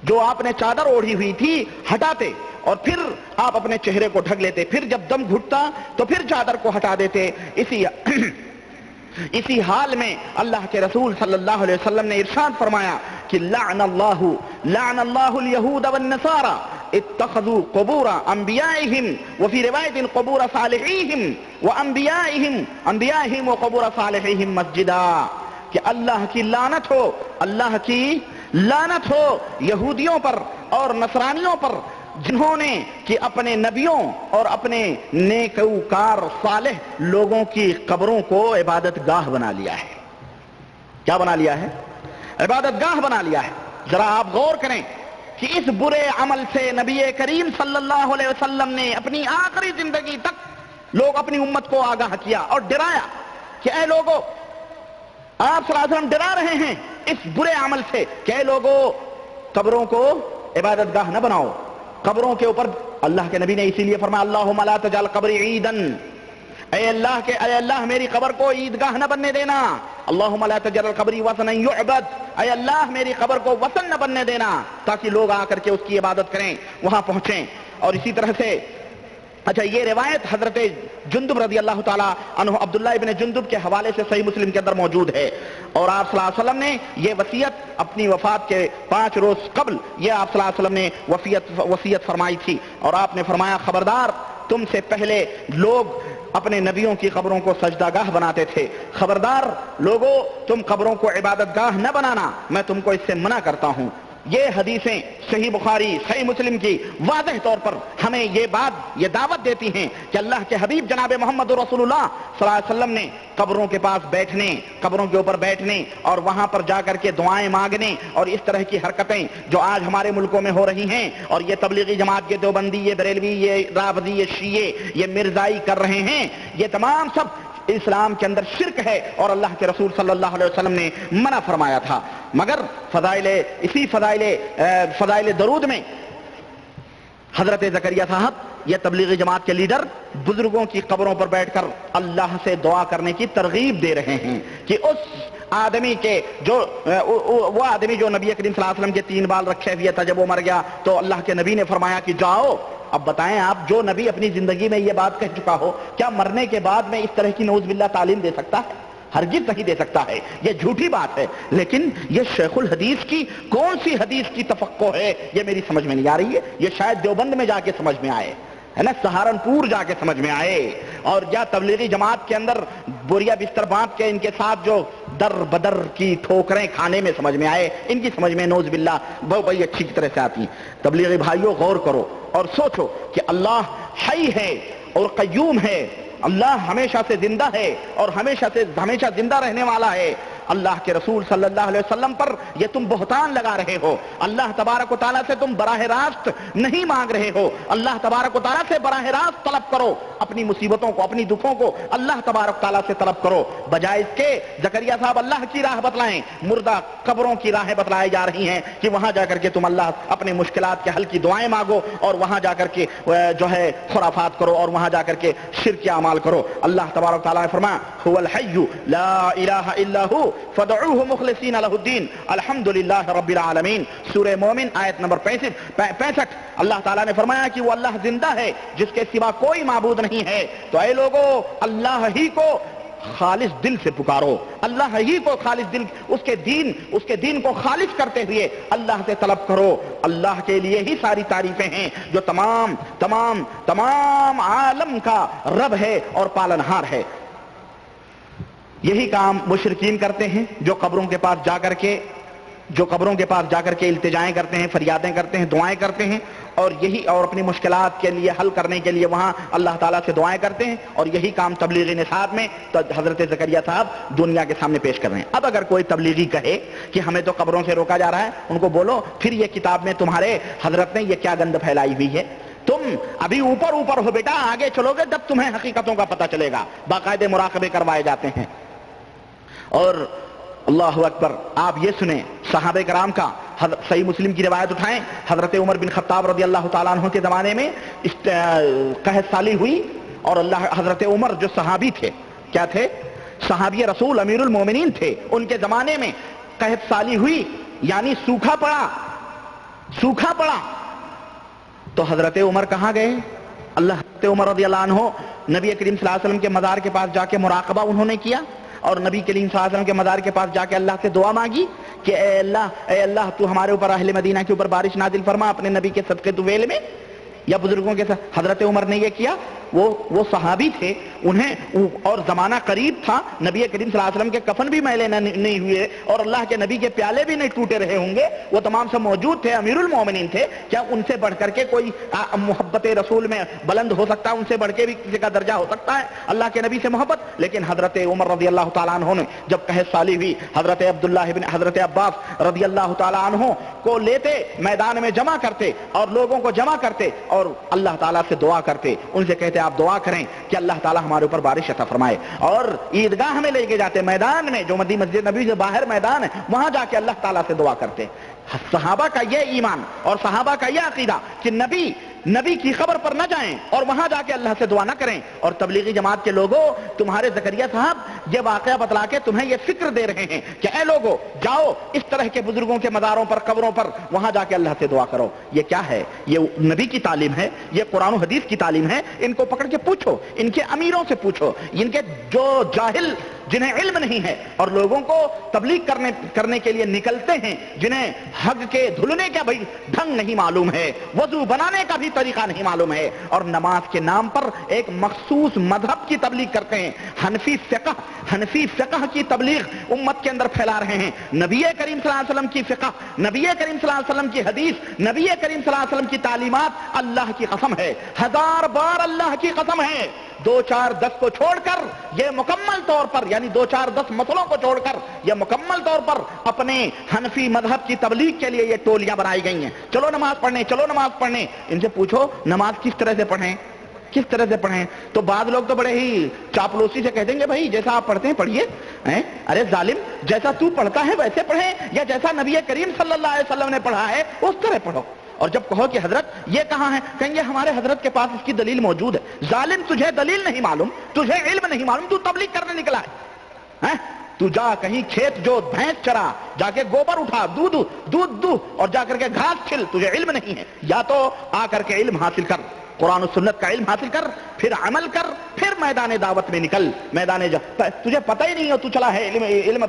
جو آپ نے چادر اوڑھی ہوئی تھی ہٹاتے، اور پھر آپ اپنے چہرے کو ڈھک لیتے. پھر جب دم گھٹتا تو پھر چادر کو ہٹا دیتے. اسی حال میں اللہ کے رسول صلی اللہ علیہ وسلم نے ارشاد فرمایا کہ لعن اللہ الیہود والنصارى اتخذوا قبور انبیائہم وفی روایت قبور انبیائہم وقبور صالحیہم مسجدا، کہ اللہ کی لعنت ہو، اللہ کی لعنت ہو یہودیوں پر اور نصرانیوں پر، جنہوں نے کہ اپنے نبیوں اور اپنے نیکوکار صالح لوگوں کی قبروں کو عبادت گاہ بنا لیا ہے. کیا بنا لیا ہے؟ عبادت گاہ بنا لیا ہے. ذرا آپ غور کریں کہ اس برے عمل سے نبی کریم صلی اللہ علیہ وسلم نے اپنی آخری زندگی تک لوگ اپنی امت کو آگاہ کیا اور ڈرایا کہ اے لوگوں، آپ صلی اللہ علیہ وسلم ڈرا رہے ہیں اس برے عمل سے کہ اے لوگوں، قبروں کو عبادت گاہ نہ بناؤ. قبروں کے اوپر اللہ کے نبی نے اسی لیے فرمایا اللہم لا تجعل قبری عیدن، اے اللہ میری قبر کو عیدگاہ نہ بننے دینا. اللہم لا تجعل قبری وثنا یعبد، اے اللہ میری قبر کو وثن نہ بننے دینا تاکہ لوگ آ کر کے اس کی عبادت کریں، وہاں پہنچیں. اور اسی طرح سے اچھا، یہ روایت حضرت جندب رضی اللہ تعالیٰ عنہ عبداللہ ابن جندب کے حوالے سے صحیح مسلم کے اندر موجود ہے. اور آپ صلی اللہ علیہ وسلم نے یہ وصیت اپنی وفات کے 5 روز قبل یہ آپ صلی اللہ علیہ وسلم نے وصیت فرمائی تھی. اور آپ نے فرمایا خبردار، تم سے پہلے لوگ اپنے نبیوں کی قبروں کو سجدہ گاہ بناتے تھے، خبردار لوگوں تم قبروں کو عبادت گاہ نہ بنانا، میں تم کو اس سے منع کرتا ہوں. یہ حدیثیں صحیح بخاری صحیح مسلم کی واضح طور پر ہمیں یہ دعوت دیتی ہیں کہ اللہ کے حبیب جناب محمد رسول اللہ صلی اللہ علیہ وسلم نے قبروں کے پاس بیٹھنے، قبروں کے اوپر بیٹھنے اور وہاں پر جا کر کے دعائیں مانگنے اور اس طرح کی حرکتیں جو آج ہمارے ملکوں میں ہو رہی ہیں، اور یہ تبلیغی جماعت کے دیوبندی، یہ بریلوی، یہ رافضی، یہ شیعے، یہ مرزائی کر رہے ہیں، یہ تمام سب اسلام کے اندر شرک ہے اور اللہ کے رسول صلی اللہ علیہ وسلم نے منع فرمایا تھا. مگر فضائل درود میں حضرت زکریا صاحب، یہ تبلیغی جماعت کے لیڈر، بزرگوں کی قبروں پر بیٹھ کر اللہ سے دعا کرنے کی ترغیب دے رہے ہیں کہ اس آدمی کے وہ آدمی جو نبی کریم صلی اللہ علیہ وسلم کے 3 بال رکھے ہوئے تھا، جب وہ مر گیا تو اللہ کے نبی نے فرمایا کہ جاؤ. اب بتائیں آپ، جو نبی اپنی زندگی میں یہ بات کہہ چکا ہو، کیا مرنے کے بعد میں اس طرح کی نعوذ باللہ تعلیم دے سکتا ہے؟ ہرگز نہیں دے سکتا ہے، یہ جھوٹی بات ہے. لیکن یہ شیخ الحدیث کی کون سی حدیث کی توقع ہے، یہ میری سمجھ میں نہیں آ رہی ہے. یہ شاید دیوبند میں جا کے سمجھ میں آئے، ہے نا، سہارنپور جا کے سمجھ میں آئے، اور یا تبلیغی جماعت کے اندر بوریا بستر باندھ کے ان کے ساتھ جو در بدر کی ٹھوکریں کھانے میں سمجھ میں آئے، ان کی سمجھ میں نعوذ باللہ بڑی اچھی طرح سے آتی ہیں. تبلیغی بھائیوں، غور کرو اور سوچو کہ اللہ حی ہے اور قیوم ہے، اللہ ہمیشہ سے زندہ ہے اور ہمیشہ زندہ رہنے والا ہے. اللہ کے رسول صلی اللہ علیہ وسلم پر یہ تم بہتان لگا رہے ہو. اللہ تبارک و تعالیٰ سے تم براہ راست نہیں مانگ رہے ہو. اللہ تبارک و تعالیٰ سے براہ راست طلب کرو، اپنی مصیبتوں کو، اپنی دکھوں کو اللہ تبارک و تعالیٰ سے طلب کرو، بجائے اس کے زکریا صاحب اللہ کی راہ بتلائیں. مردہ قبروں کی راہیں بتلائی جا رہی ہیں کہ وہاں جا کر کے تم اللہ اپنے مشکلات کے حل کی دعائیں مانگو اور وہاں جا کر کے جو ہے خرافات کرو اور وہاں جا کر کے شرک اعمال کرو. اللہ تبارک و تعالیٰ نے فرمایا هو الحی لا الہ الا هو فدعوه مخلصین لہ الدین الحمدللہ رب العالمین. سورہ مومن آیت نمبر 65. اللہ تعالیٰ نے فرمایا کہ وہ اللہ زندہ ہے جس کے سوا کوئی معبود نہیں ہے، تو اے لوگوں اللہ ہی کو خالص دل سے پکارو، اللہ ہی کو خالص دل، اس کے دین کو خالص کرتے ہوئے اللہ سے طلب کرو. اللہ کے لیے ہی ساری تعریفیں ہیں جو تمام تمام تمام عالم کا رب ہے اور پالنہار ہے. یہی کام مشرکین کرتے ہیں جو قبروں کے پاس جا کر کے التجائیں کرتے ہیں، فریادیں کرتے ہیں، دعائیں کرتے ہیں، اور اپنی مشکلات کے لیے حل کرنے کے لیے وہاں اللہ تعالیٰ سے دعائیں کرتے ہیں. اور یہی کام تبلیغی نصاب میں تو حضرت زکریا صاحب دنیا کے سامنے پیش کر رہے ہیں. اب اگر کوئی تبلیغی کہے کہ ہمیں تو قبروں سے روکا جا رہا ہے، ان کو بولو پھر یہ کتاب میں تمہارے حضرت نے یہ کیا گند پھیلائی ہوئی ہے. تم ابھی اوپر ہو بیٹا، آگے چلو گے جب تمہیں حقیقتوں کا پتہ چلے گا. باقاعدے مراقبے کروائے جاتے ہیں. اور اللہ اکبر، آپ یہ سنیں صحابہ کرام کا صحیح مسلم کی روایت اٹھائیں، حضرت عمر بن خطاب رضی اللہ تعالیٰ عنہ کے زمانے میں قحط سالی ہوئی، اور حضرت عمر جو صحابی تھے، کیا تھے؟ صحابی رسول امیر المومنین تھے، ان کے زمانے میں قحط سالی ہوئی، یعنی سوکھا پڑا تو حضرت عمر کہاں گئے؟ حضرت عمر رضی اللہ عنہ نبی کریم صلی اللہ علیہ وسلم کے مزار کے پاس جا کے مراقبہ انہوں نے کیا، اور نبی کریم صلی اللہ علیہ وسلم کے مزار کے پاس جا کے اللہ سے دعا مانگی کہ اے اللہ تو ہمارے اوپر اہل مدینہ کے اوپر بارش نازل فرما اپنے نبی کے صدقے طویل میں، یا بزرگوں کے ساتھ۔ حضرت عمر نے یہ کیا، وہ صحابی تھے، انہیں اور زمانہ قریب تھا، نبی کریم صلی اللہ علیہ وسلم کے کفن بھی میلے نہیں ہوئے اور اللہ کے نبی کے پیالے بھی نہیں ٹوٹے رہے ہوں گے، وہ تمام سب موجود تھے، امیر المومنین تھے، کیا ان سے بڑھ کر کے کوئی محبت رسول میں بلند ہو سکتا ہے؟ ان سے بڑھ کے بھی کسی کا درجہ ہو سکتا ہے اللہ کے نبی سے محبت؟ لیکن حضرت عمر رضی اللہ تعالیٰ عنہ نے جب قحط سالی ہوئی، حضرت عباس رضی اللہ تعالیٰ عنہ کو لیتے، میدان میں جمع کرتے اور لوگوں کو جمع کرتے اور اللہ تعالیٰ سے دعا کرتے، ان سے کہتے آپ دعا کریں کہ اللہ تعالیٰ ہمارے اوپر بارش عطا فرمائے، اور عیدگاہ میں لے کے جاتے، میدان میں جو مسجد نبی سے باہر میدان ہے وہاں جا کے اللہ تعالیٰ سے دعا کرتے۔ صحابہ کا یہ ایمان اور صحابہ کا یہ عقیدہ کہ نبی کی خبر پر نہ جائیں اور وہاں جا کے اللہ سے دعا نہ کریں، اور تبلیغی جماعت کے لوگوں، تمہارے زکریا صاحب یہ واقعہ بتلا کے تمہیں یہ فکر دے رہے ہیں کہ اے لوگوں جاؤ اس طرح کے بزرگوں کے مزاروں پر، قبروں پر، وہاں جا کے اللہ سے دعا کرو۔ یہ کیا ہے؟ یہ نبی کی تعلیم ہے، یہ قرآن و حدیث کی تعلیم ہے۔ ان کو پکڑ کے پوچھو، ان کے امیروں سے پوچھو، ان کے جو جاہل جنہیں علم نہیں ہے اور لوگوں کو تبلیغ کرنے کے لیے نکلتے ہیں، جنہیں حق کے دھلنے کا بھی ڈھنگ نہیں معلوم ہے، وضو بنانے کا بھی طریقہ نہیں معلوم ہے، اور نماز کے نام پر ایک مخصوص مذہب کی تبلیغ کرتے ہیں، حنفی فقہ کی تبلیغ امت کے اندر پھیلا رہے ہیں۔ نبی کریم صلی اللہ علیہ وسلم کی فقہ، نبی کریم صلی اللہ علیہ وسلم کی حدیث، نبی کریم صلی اللہ علیہ وسلم کی تعلیمات اللہ کی قسم ہے، 1000 بار اللہ کی قسم ہے، 2 4 10 کو چھوڑ کر یہ مکمل طور پر، یعنی 2 4 10 مسئلوں کو چھوڑ کر یہ مکمل طور پر اپنے حنفی مذہب کی تبلیغ کے لیے یہ ٹولیاں بنائی گئی ہیں۔ چلو نماز پڑھنے، ان سے پوچھو نماز کس طرح سے پڑھیں؟ تو بعض لوگ تو بڑے ہی چاپلوسی سے کہہ دیں گے بھائی جیسا آپ پڑھتے ہیں پڑھیے۔ ارے ظالم، جیسا تو پڑھتا ہے ویسے پڑھیں، یا جیسا نبی کریم صلی اللہ علیہ وسلم نے پڑھا ہے اس طرح پڑھو۔ اور جب کہو کہ حضرت یہ کہاں ہے، کہیں گے ہمارے حضرت کے پاس اس کی دلیل موجود ہے۔ ظالم، تجھے دلیل نہیں معلوم، تجھے علم نہیں معلوم، تو تبلیغ کرنے نکلا ہے۔ تو جا کہیں کھیت جو بھینس چرا، جا کے گوبر اٹھا، دودھ دو اور جا کر کے گھاس کھل، تجھے علم نہیں ہے، یا تو آ کر کے علم حاصل کر، قرآن و سنت کا علم حاصل کر، پھر عمل کر، پھر میدان دعوت میں نکل۔ تجھے پتہ ہی نہیں ہو، تو چلا ہے علم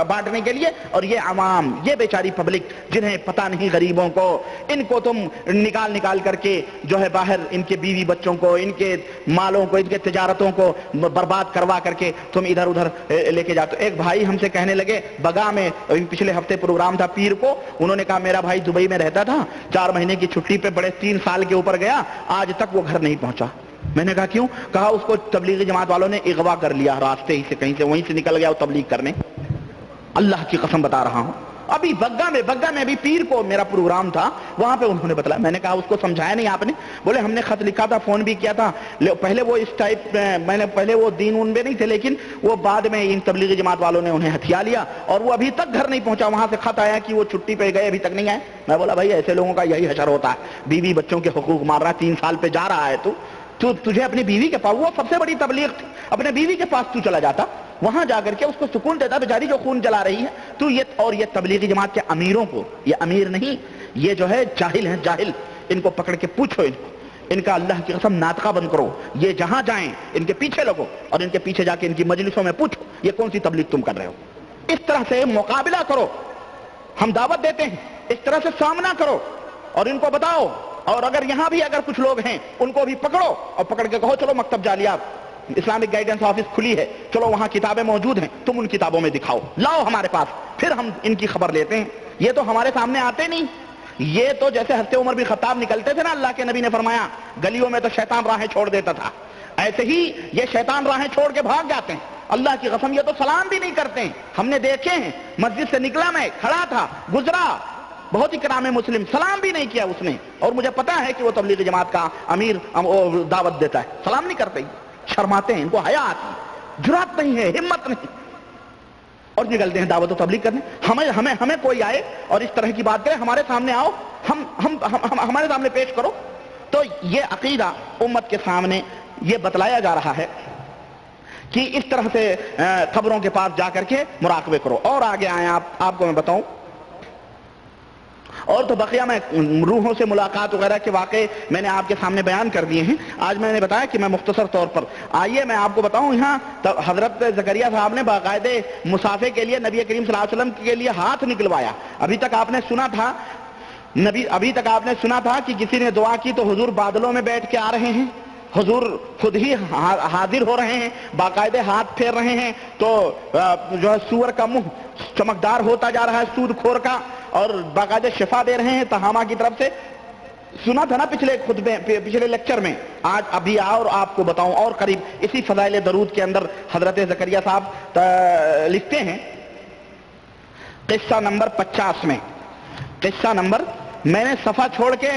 بانٹنے کے لیے، اور یہ عوام، یہ بیچاری پبلک جنہیں پتہ نہیں، غریبوں کو، ان کو تم نکال کر کے جو ہے باہر، ان کے بیوی بچوں کو، ان کے مالوں کو، ان کے تجارتوں کو برباد کروا کر کے تم ادھر ادھر لے کے جاتے۔ ایک بھائی ہم سے کہنے لگے، بگا میں پچھلے ہفتے پروگرام تھا پیر کو، انہوں نے کہا میرا بھائی دبئی میں رہتا تھا، 4 مہینے کی چھٹی پہ بڑے 3 سال کے اوپر گیا، آج تک وہ گھر نہیں پہنچا۔ میں نے کہا کیوں؟ کہا اس کو تبلیغی جماعت والوں نے اغوا کر لیا، راستے ہی سے کہیں سے وہیں سے نکل گیا وہ تبلیغ کرنے۔ اللہ کی قسم بتا رہا ہوں، ابھی بگا میں ابھی پیر کو میرا پروگرام تھا، وہاں پہ انہوں نے بتایا۔ میں نے کہا اس کو سمجھایا نہیں آپ نے؟ بولے ہم نے خط لکھا تھا، فون بھی کیا تھا، پہلے وہ اس ٹائپ میں نے پہلے وہ دین ان میں نہیں تھے، لیکن وہ بعد میں ان تبلیغی جماعت والوں نے انہیں ہتھیا لیا اور وہ ابھی تک گھر نہیں پہنچا۔ وہاں سے خط آیا کہ وہ چھٹی پہ گئے، ابھی تک نہیں آئے۔ میں بولا بھائی ایسے لوگوں کا یہی حشر ہوتا ہے، بیوی بچوں کے حقوق مار رہا ہے، 3 سال پہ جا رہا ہے تو تجھے اپنی بیوی کے پاس، وہ سب سے بڑی تبلیغ تھی، اپنے بیوی کے پاس تو چلا جاتا، وہاں جا کر کے اس کو سکون دیتا، بیچاری جو خون جلا رہی ہے تو یہ تبلیغی جماعت کے امیروں کو، یہ امیر نہیں، یہ جو ہے جاہل ہیں، جاہل، ان کو پکڑ کے پوچھو، ان کا اللہ کی قسم ناطقہ بند کرو، یہ جہاں جائیں ان کے پیچھے لگو اور ان کے پیچھے جا کے ان کی مجلسوں میں پوچھو یہ کون سی تبلیغ تم کر رہے ہو۔ اس طرح سے مقابلہ کرو، ہم دعوت دیتے ہیں، اس طرح سے سامنا کرو اور ان کو بتاؤ، اور اگر یہاں بھی اگر کچھ لوگ ہیں ان کو بھی پکڑو اور پکڑ کے کہو چلو مکتب جالیات، اسلامک گائیڈنس آفس کھلی ہے، چلو وہاں کتابیں موجود ہیں، تم ان کتابوں میں دکھاؤ، لاؤ ہمارے پاس، پھر ہم ان کی خبر لیتے ہیں۔ یہ تو ہمارے سامنے آتے نہیں، یہ تو جیسے حضرت عمر بن خطاب نکلتے تھے نا، اللہ کے نبی نے فرمایا گلیوں میں تو شیطان راہیں چھوڑ دیتا تھا، ایسے ہی یہ شیطان راہیں چھوڑ کے بھاگ جاتے ہیں۔ اللہ کی قسم یہ تو سلام بھی نہیں کرتے ہیں، ہم نے دیکھے ہیں، مسجد سے نکلا میں کھڑا تھا، گزرا، بہت ہی کرام مسلم، سلام بھی نہیں کیا اس نے، اور مجھے پتا ہے کہ وہ تبلیغی جماعت کا امیر دعوت دیتا ہے، سلام نہیں کرتے، شرماتے ہیں، ان کو حیا آتی، جرات نہیں ہے، ہمت نہیں۔ اور نکلتے ہیں دعوت و تبلیغ کرنے. ہمیں کوئی آئے اور اس طرح کی بات کرے, ہمارے سامنے آؤ, ہمارے سامنے پیش کرو. تو یہ عقیدہ امت کے سامنے یہ بتلایا جا رہا ہے کہ اس طرح سے قبروں کے پاس جا کر کے مراقبے کرو. اور آگے آئیں, آپ کو میں بتاؤں, اور تو بقیہ میں روحوں سے ملاقات وغیرہ کے واقعے میں نے آپ کے سامنے بیان کر دیے ہیں. آج میں نے بتایا کہ میں مختصر طور پر, آئیے میں آپ کو بتاؤں, یہاں حضرت زکریا صاحب نے باقاعدہ مسافے کے لیے نبی کریم صلی اللہ علیہ وسلم کے لیے ہاتھ نکلوایا. ابھی تک آپ نے سنا تھا کہ کسی نے دعا کی تو حضور بادلوں میں بیٹھ کے آ رہے ہیں, حضور خود ہی حاضر ہو رہے ہیں, باقاعدہ ہاتھ پھیر رہے ہیں, تو جو ہے سور کا منہ چمکدار ہوتا جا رہا ہے, سود خور کا, اور باقاعدہ شفا دے رہے ہیں تہامہ کی طرف سے. سنا تھا نا پچھلے لیکچر میں. آج ابھی اور آپ کو بتاؤں, اور قریب اسی فضائل درود کے اندر حضرت زکریا صاحب لکھتے ہیں قصہ نمبر 50 میں, قصہ نمبر, میں نے صفحہ چھوڑ کے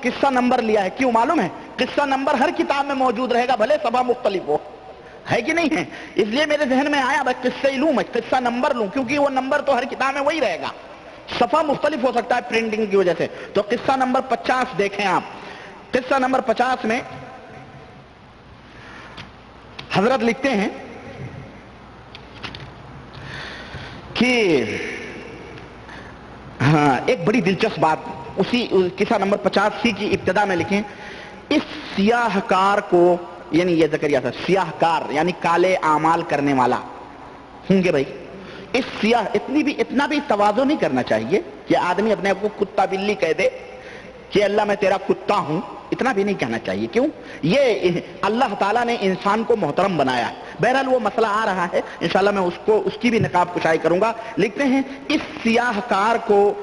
قصہ نمبر لیا ہے. کیوں معلوم ہے؟ قصہ نمبر ہر کتاب میں موجود رہے گا, بھلے صفحہ مختلف ہو, ہے کہ نہیں ہے. اس لیے میرے ذہن میں آیا بھائی قصہ ہی لوں, میں قصہ نمبر لوں, کیونکہ وہ نمبر تو ہر کتاب میں وہی رہے گا, صفحہ مختلف ہو سکتا ہے پرنٹنگ کی وجہ سے. تو قصہ نمبر 50 دیکھیں آپ. قصہ نمبر 50 میں حضرت لکھتے ہیں کہ ہاں, ایک بڑی دلچسپ بات اسی قصہ نمبر 50 کی ابتدا میں لکھیں. اس سیاہ کار کو, یعنی یہ زکریا صاحب سیاہ کار یعنی کالے اعمال کرنے والا ہوں گے بھائی. اس سیاہ, اتنا بھی تواضع نہیں کرنا چاہیے کہ آدمی اپنے آپ کو کتا بلی کہہ دے کہ اللہ میں تیرا کتا ہوں, اتنا بھی نہیں کہنا چاہیے. کیوں؟ یہ اللہ تعالیٰ نے انسان کو محترم بنایا ہے. بہرحال وہ مسئلہ آ رہا ہے, انشاءاللہ میں اس کی بھی نقاب کشائی کروں گا. لکھتے ہیں اس سیاہ کار کو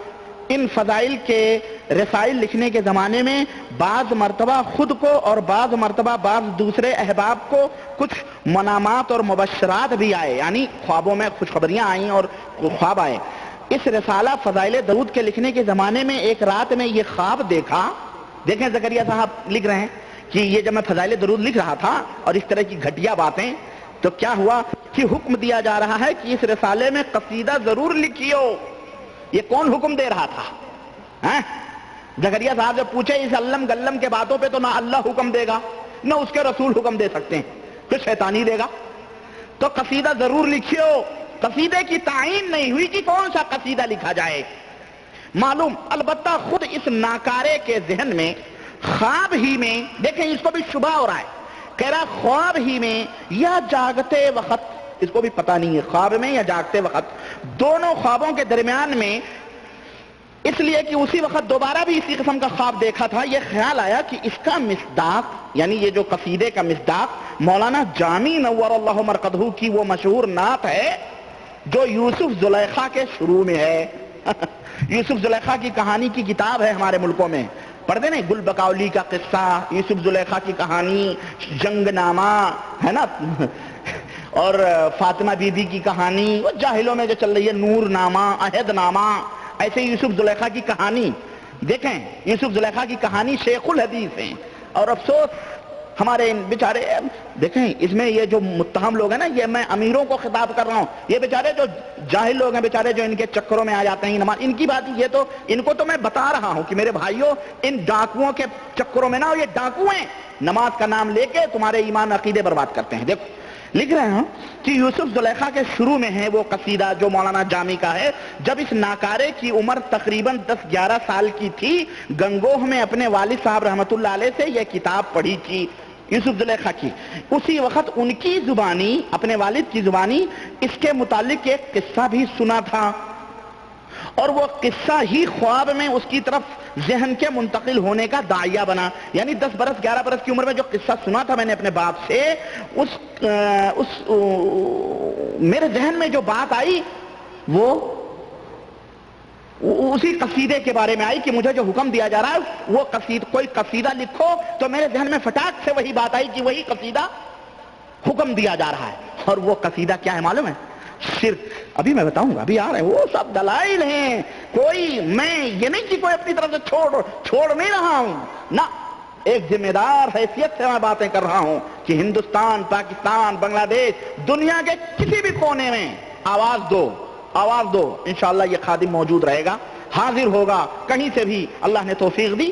ان فضائل کے رسائل لکھنے کے زمانے میں بعض مرتبہ خود کو اور بعض مرتبہ بعض دوسرے احباب کو کچھ منامات اور مبشرات بھی آئے, یعنی خوابوں میں خوشخبریاں آئیں اور خواب آئے. اس رسالہ فضائل درود کے لکھنے کے زمانے میں ایک رات میں یہ خواب دیکھا. دیکھیں زکریا صاحب لکھ رہے ہیں کہ یہ جب میں فضائل درود لکھ رہا تھا اور اس طرح کی گھٹیا باتیں, تو کیا ہوا کہ حکم دیا جا رہا ہے کہ اس رسالے میں قصیدہ ضرور لکھیو. یہ کون حکم دے رہا تھا؟ زکریا صاحب جب پوچھے اس علم گلم کے باتوں پہ تو نہ اللہ حکم دے گا نہ اس کے رسول حکم دے سکتے ہیں, پھر شیطانی دے گا. تو قصیدہ ضرور لکھیو. قصیدے کی تعین نہیں ہوئی کہ کون سا قصیدہ لکھا جائے. معلوم البتہ خود اس ناکارے کے ذہن میں خواب ہی میں, دیکھیں اس کو بھی شبہ ہو رہا ہے, کہہ رہا خواب ہی میں یا جاگتے وقت, اس کو بھی پتہ نہیں ہے خواب میں یا جاگتے وقت, دونوں خوابوں کے درمیان میں, اس لیے کہ اسی وقت دوبارہ بھی اسی قسم کا خواب دیکھا تھا, یہ خیال آیا کہ اس کا مصداق, یعنی یہ جو قصیدے کا مصداق مولانا جامی نور اللہ مرقدہ کی وہ مشہور نعت ہے جو یوسف زلیخا کے شروع میں ہے. یوسف زلیخا کی کہانی کی کتاب ہے ہمارے ملکوں میں, پڑھتے نہیں, گل بکاولی کا قصہ, یوسف زلیخا کی کہانی, جنگ نامہ ہے نا, اور فاطمہ بی بی کی کہانی, وہ جاہلوں میں جو چل رہی ہے, نور نامہ, عہد نامہ, ایسے یوسف زلیخا کی کہانی. دیکھیں یوسف زلیخا کی کہانی شیخ الحدیث ہیں, اور افسوس ہمارے بیچارے, دیکھیں اس میں یہ جو متہم لوگ ہیں نا, یہ میں امیروں کو خطاب کر رہا ہوں, یہ بیچارے جو جاہل لوگ ہیں بیچارے جو ان کے چکروں میں آ جاتے ہیں نماز, ان کی بات یہ تو, ان کو تو میں بتا رہا ہوں کہ میرے بھائیوں ان ڈاکوؤں کے چکروں میں نہ, یہ ڈاکو ہیں, نماز کا نام لے کے تمہارے ایمان عقیدے برباد کرتے ہیں. دیکھو لکھ رہے ہیں کہ یوسف زلیخا کے شروع میں ہے وہ قصیدہ جو مولانا جامی کا ہے. جب اس ناکارے کی عمر تقریباً 10-11 سال کی تھی, گنگوہ میں اپنے والد صاحب رحمۃ اللہ علیہ سے یہ کتاب پڑھی تھی یوسف زلیخا کی. اسی وقت ان کی زبانی, اپنے والد کی زبانی, اس کے متعلق ایک قصہ بھی سنا تھا, اور وہ قصہ ہی خواب میں اس کی طرف ذہن کے منتقل ہونے کا داعیہ بنا. یعنی 10 برس 11 برس کی عمر میں جو قصہ سنا تھا میں نے اپنے باپ سے, میرے ذہن میں جو بات آئی وہ اسی قصیدے کے بارے میں آئی کہ مجھے جو حکم دیا جا رہا ہے وہ کوئی قصیدہ لکھو. تو میرے ذہن میں فٹاک سے وہی بات آئی کہ وہی قصیدہ حکم دیا جا رہا ہے. اور وہ قصیدہ کیا ہے معلوم ہے؟ شرک. ابھی میں بتاؤں گا, ابھی آ رہے ہیں, وہ سب دلائل ہیں, کوئی میں یہ نہیں کہ کوئی اپنی طرف سے چھوڑ نہیں رہا ہوں نہ, ایک ذمہ دار حیثیت سے میں باتیں کر رہا ہوں کہ ہندوستان, پاکستان, بنگلہ دیش, دنیا کے کسی بھی کونے میں آواز دو انشاءاللہ یہ خادم موجود رہے گا، حاضر ہوگا کہیں سے بھی اللہ نے توفیق دی.